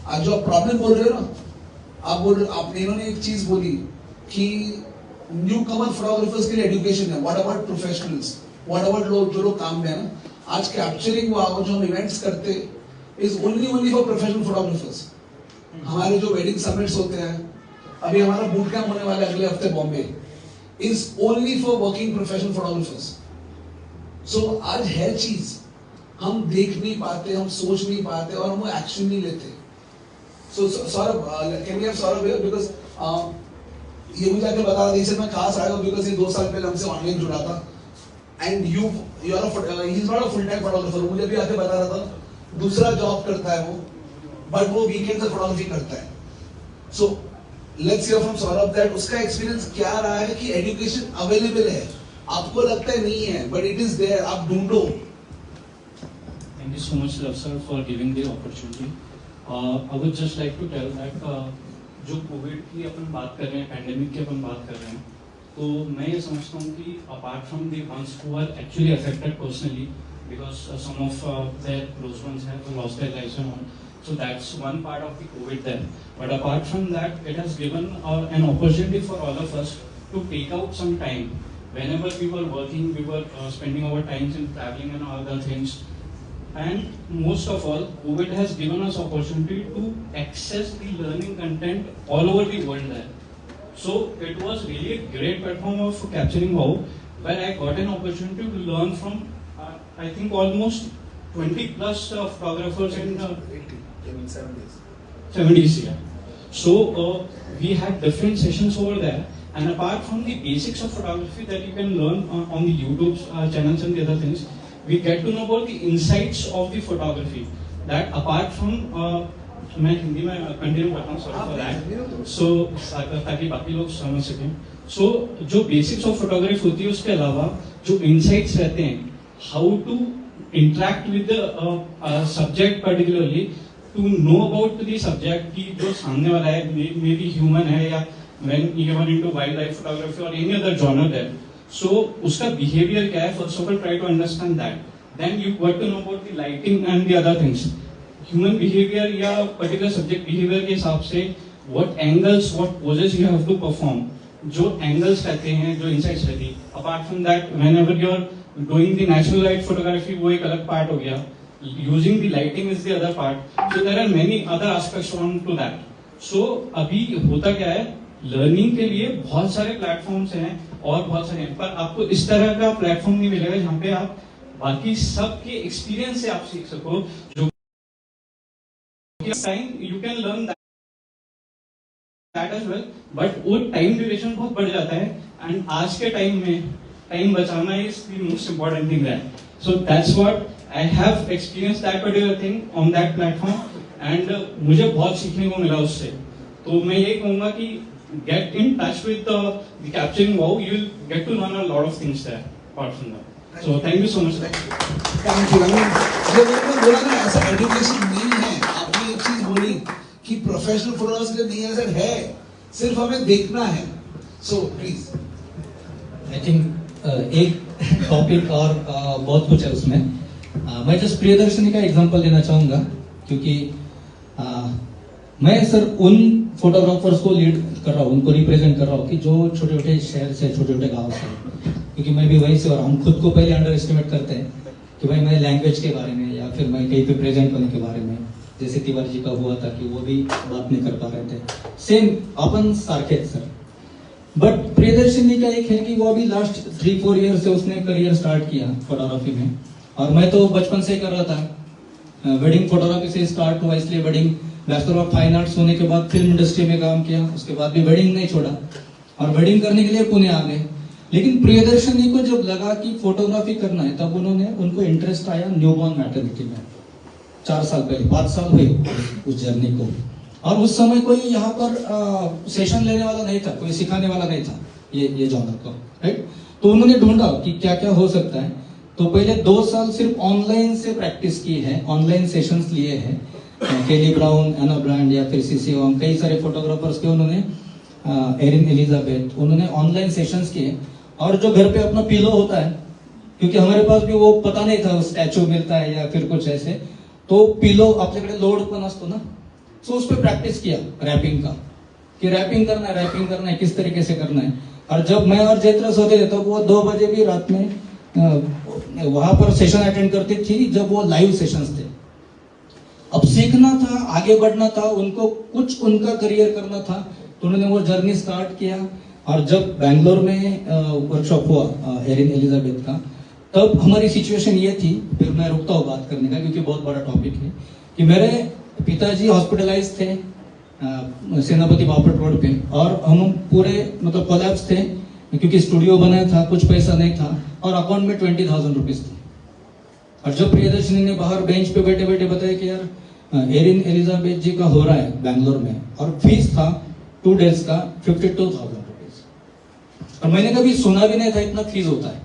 आज जो आप प्रॉब्लम बोल रहे हो ना, आपने इन्होंने एक चीज बोली कि न्यू कमर फोटोग्राफर्स के लिए एजुकेशन है। What about professionals? What about लोग जो लोग काम में है ना, आज कैप्चरिंग जो हम इवेंट्स करते is only for professional photographers. हमारे जो वेडिंग समिट्स होते हैं, अभी हमारा बूट कैंप होने वाला है अगले हफ्ते Bombay, is only for working professional photographers. So आज है चीज, हम देख नहीं पाते, हम सोच नहीं पाते और हम एक्शन नहीं लेते। So Saurabh, can we have Saurabh here? Because ये मुझे आके बता रहा था मैं कहाँ से आया हूँ, because ये 2 साल पहले हमसे ऑनलाइन जुड़ा था। And he is not a full time photographer। मुझे भी आके बता रहा था दूसरा जॉब करता है वो, but वो वीकेंड से फोटोग्राफी करता है। So let's hear from Saurabh that उसका एक्सपीरियंस क्या रहा है कि एजुकेशन अवेलेबल है, आपको लगता है नहीं है, but it is there, आप ढूंढो। Thank you so much, sir, for giving the opportunity. I would just like to tell that जो कोविड की अपन बात कर रहे हैं, पैंडेमिक की अपन बात कर रहे हैं, तो मैं ये समझता हूँ कि apart from the ones who are actually affected personally, because some of their close ones have lost their lives and all, so that's one part of the COVID there. But apart from that, it has given an opportunity for all of us to take out some time. Whenever we were working, we were spending our times in traveling and all other things. And most of all, COVID has given us opportunity to access the learning content all over the world there. So it was really a great platform of capturing wow, where I got an opportunity to learn from, I think almost 20 plus photographers in 70s, yeah. So we had different sessions over there, and apart from the basics of photography that you can learn on the YouTube channels and the other things, we get to know about the insights of the photography. That apart from मैं हिंदी में continue करता हूँ, sorry for that, सो ताकि बाकी लोग समझ सकें. सो जो बेसिक्स ऑफ फोटोग्राफी होती है उसके अलावा जो इनसाइट्स रहते हैं, how to interact with the subject particularly, to know about the subject की जो सामने वाला है, मे बी ह्यूमन है या when you are into wildlife photography or any other genre there, so उसका behavior क्या है, first of all try to understand that, then you got to know about the lighting and the other things, human behavior या particular subject behavior के हिसाब से what angles, what poses you have to perform, जो angles रहते हैं, जो insights रहती है. Apart from that, whenever you are doing the natural light photography, वो एक अलग part हो गया, using the lighting is the other part, so there are many other aspects on to that. So अभी होता क्या है, लर्निंग के लिए बहुत सारे प्लेटफॉर्म्स हैं और बहुत सारे हैं, पर आपको इस तरह का प्लेटफॉर्म नहीं मिलेगा जहाँ पे आप बाकी सबके एक्सपीरियंस से आप सीख सको. जो time you can learn that as well, but वो टाइम ड्यूरेशन बहुत बढ़ जाता है, एंड आज के टाइम में टाइम बचाना is the most important thing that. So that's what I have experience that particular thing on that platform, and मुझे बहुत सीखने को मिला उससे. तो मैं ये कहूँगा कि get in touch with the capturing wow, you'll get to learn a lot of things there apart from that. So thank you so much. Thank you. I mean, जो मैंने बोला ना, ऐसा एजुकेशन नहीं है. आपने एक चीज बोली कि प्रोफेशनल फोटोग्राफर्स के लिए नहीं है, सर है, सिर्फ हमें देखना है. So please. I think एक टॉपिक और बहुत कुछ है उसमें. मैं जस्ट प्रियदर्शनी का एग्जांपल लेना चाहूँगा, क्योंकि मैं सर उन फोटोग्राफर्स को लीड कर रहा हूँ, उनको रिप्रेजेंट कर रहा हूँ कि जो छोटे छोटे शहर से, छोटे छोटे गांव से, क्योंकि मैं भी वहीं से, और हम खुद को पहले अंडर एस्टिमेट करते हैं कि भाई मैं लैंग्वेज के बारे में या फिर मैं कहीं पे प्रेजेंट होने के बारे में, जैसे तिवारी जी का हुआ था कि वो भी बात नहीं कर पा रहे थे, सेम अपन सारखे सर. बट प्रियदर्शनी का एक है कि वो अभी लास्ट 3-4 ईयर से उसने करियर स्टार्ट किया फोटोग्राफी में, और मैं तो बचपन से कर रहा था. वेडिंग फोटोग्राफी से स्टार्ट हुआ, इसलिए wedding bachelor of fine arts होने के बाद फिल्म इंडस्ट्री में काम किया, उसके बाद भी वेडिंग नहीं छोड़ा, और वेडिंग करने के लिए पुणे आ गए. लेकिन प्रियदर्शनी को जब लगा कि फोटोग्राफी करना है, तब उनको इंटरेस्ट आया न्यूबॉर्न मैटरनिटी में. 4 साल पहले, 5 साल हुए उस जर्नी को, और उस समय कोई यहाँ पर सेशन लेने वाला नहीं था, कोई सिखाने वाला नहीं था ये जॉनर को, राइट. तो उन्होंने ढूंढा कि क्या क्या हो सकता है. तो पहले 2 साल सिर्फ ऑनलाइन से प्रैक्टिस की है, ऑनलाइन सेशंस लिए हैं. केली ब्राउन, एना ब्रांड या फिर सीसी ओम, कई सारे फोटोग्राफर्स के उन्होंने, एरिन एलिजाबेथ, उन्होंने ऑनलाइन सेशंस किए. और जो घर पे अपना पिलो होता है, क्योंकि हमारे पास भी वो पता नहीं था स्टैचू मिलता है या फिर कुछ ऐसे, तो पिलो आपल्याकडे लोड पण असतो ना, सो उस पर प्रैक्टिस किया रैपिंग का, कि रैपिंग करना है, किस तरीके से करना है. और जब मैं और जयत्रस होते थे, तब वो 2 बजे भी रात में वहां पर सेशन अटेंड करती थी, जब वो लाइव सेशंस थे. अब सीखना था, आगे बढ़ना था, उनको कुछ उनका करियर करना था, तो उन्होंने वो जर्नी स्टार्ट किया. और जब बैंगलोर में वर्कशॉप हुआ एरिन एलिजाबेथ का, तब हमारी सिचुएशन ये थी, फिर मैं रुकता हूँ बात करने का क्योंकि बहुत बड़ा टॉपिक है, कि मेरे पिताजी हॉस्पिटलाइज थे सेनापति बापट रोड पे, और हम पूरे मतलब कोलैप्स थे, क्योंकि स्टूडियो बनाया था, कुछ पैसा नहीं था, और अकाउंट में 20,000 रुपीज थे. और जब प्रियदर्शनी ने बाहर बेंच पे बैठे बैठे बताया कि यार एरिन एलिजाबेथ जी का हो रहा है बैंगलोर में, और फीस था 2 डेज का 52,000 रुपीज, और मैंने कभी सुना भी नहीं था इतना फीस होता है.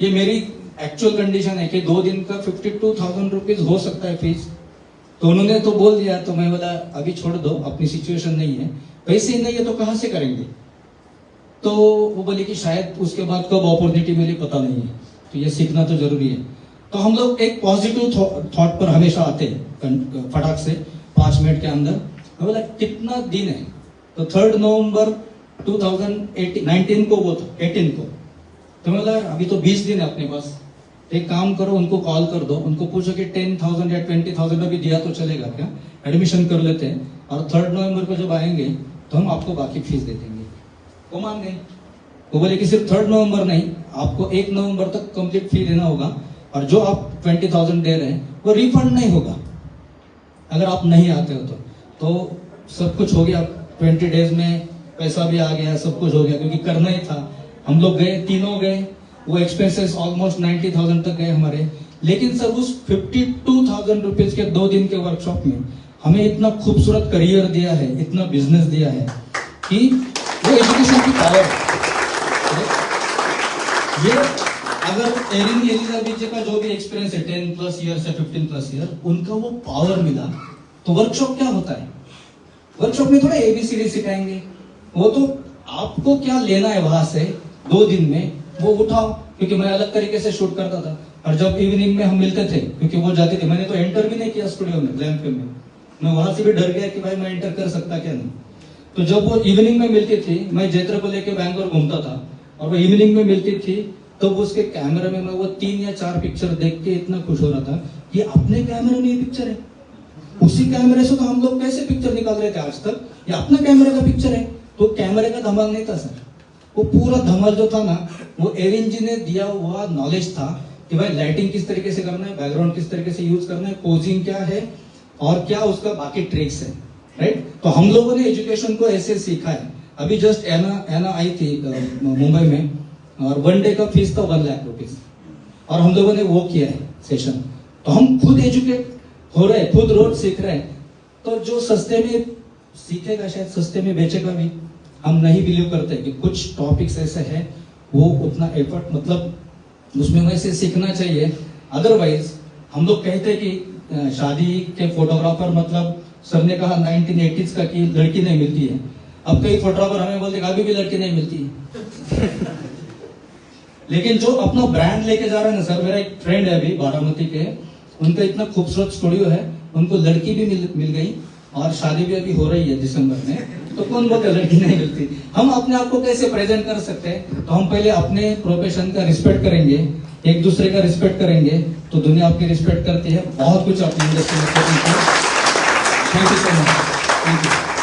ये मेरी एक्चुअल कंडीशन है कि 2 दिन का 52,000 रुपीज हो सकता है फीस. तो उन्होंने तो बोल दिया, तो मैं बोला अभी छोड़ दो, अपनी सिचुएशन नहीं है, पैसे ही नहीं है तो कहाँ से करेंगे. तो वो बोले कि शायद उसके बाद कब अपॉर्चुनिटी मिली पता नहीं है, तो ये सीखना तो जरूरी है. तो हम लोग एक पॉजिटिव थॉट पर हमेशा आते हैं फटाक से 5 मिनट के अंदर. मैं बोला कितना दिन है, तो 3 नवंबर 2019 को वो था, 18 को. तो मैं बोला अभी तो 20 दिन है अपने पास, एक काम करो, उनको कॉल कर दो, उनको पूछो कि 10,000 या 20,000 अभी दिया तो चलेगा क्या, एडमिशन कर लेते हैं, और 3 नवंबर को जब आएंगे तो हम आपको बाकी फीस दे देंगे. वो मान गए. वो बोले कि सिर्फ 3 नवंबर नहीं, आपको 1 नवंबर तक कंप्लीट फी देना होगा, और जो आप 20,000 दे रहे हैं वो रिफंड नहीं होगा अगर आप नहीं आते हो. तो सब कुछ हो गया, 20 डेज में पैसा भी आ गया, सब कुछ हो गया, क्योंकि करना ही था. हम लोग गए, तीनों गए, वो एक्सपेंसेस ऑलमोस्ट 90,000 तक गए हमारे. लेकिन सर उस 52,000 रुपीज के 2 दिन के वर्कशॉप में हमें इतना खूबसूरत करियर दिया है, इतना बिजनेस दिया है कि वो एजुकेशन की पावर ये अगर एरिन एलिजाबेथ जी का जो भी एक्सपीरियंस है 10+ ईयर से 15+ ईयर, उनका वो पावर मिला। तो वर्कशॉप क्या होता है? वर्कशॉप में थोड़ा ABCD सिखाएंगे, वो तो आपको क्या लेना है वहां से 2 दिन में वो उठाओ, क्योंकि मैं अलग तरीके से शूट करता था। और जब इवनिंग में हम मिलते थे, क्योंकि वो जाते थे, मैंने तो एंटर भी नहीं किया स्टूडियो में, ग्लैम फिल्म में, मैं वहां से भी डर गया कि भाई मैं एंटर कर सकता क्या नहीं। तो जब वो इवनिंग में मिलती थी, मैं जैत्र को लेके बैंगलोर घूमता था और वो इवनिंग में मिलती थी, तो उसके कैमरे में मैं वो 3 या 4 पिक्चर देख के इतना खुश हो रहा था कि अपने कैमरे में ये पिक्चर है, उसी कैमरे से तो हम लोग कैसे पिक्चर निकाल रहे थे आज तक, ये अपना कैमरे का पिक्चर है। तो कैमरे का धमाल नहीं था सर, वो पूरा धमाल जो था ना, वो एरिन जी ने दिया हुआ नॉलेज था कि भाई लाइटिंग किस तरीके से करना है, बैकग्राउंड किस तरीके से यूज करना है, पोजिंग क्या है और क्या उसका बाकी ट्रिक्स है, राइट। तो हम लोगों ने एजुकेशन को ऐसे सीखा है। अभी जस्ट एना आई थी मुंबई में, और 1 डे का फीस था 1 लाख रुपीज, और हम लोगों ने वो किया है सेशन। तो हम खुद एजुकेट हो रहे हैं, खुद रोज सीख रहे हैं। तो जो सस्ते में सीखेगा शायद सस्ते में बेचेगा भी। हम नहीं बिलीव करते कि कुछ टॉपिक्स ऐसे हैं वो उतना एफर्ट मतलब उसमें वैसे सीखना चाहिए। अदरवाइज हम लोग कहते हैं कि शादी के फोटोग्राफर मतलब सर ने कहा 1980s का कि लड़की नहीं मिलती है। अब कई फोटोग्राफर हमें बोलते अभी भी लड़की नहीं मिलती है। लेकिन जो अपना ब्रांड लेके जा रहे हैं ना सर, मेरा एक फ्रेंड है अभी बारामती के, उनका इतना खूबसूरत स्टूडियो है, उनको लड़की भी मिल गई और शादी भी अभी हो रही है दिसंबर में। तो कौन बोलते लड़की नहीं मिलती? हम अपने आप को कैसे प्रेजेंट कर सकते हैं? तो हम पहले अपने प्रोफेशन का रिस्पेक्ट करेंगे, एक दूसरे का रिस्पेक्ट करेंगे, तो दुनिया आपकी रिस्पेक्ट करती है। बहुत कुछ अपनी इंडस्ट्री में। Thank you so much. Thank you.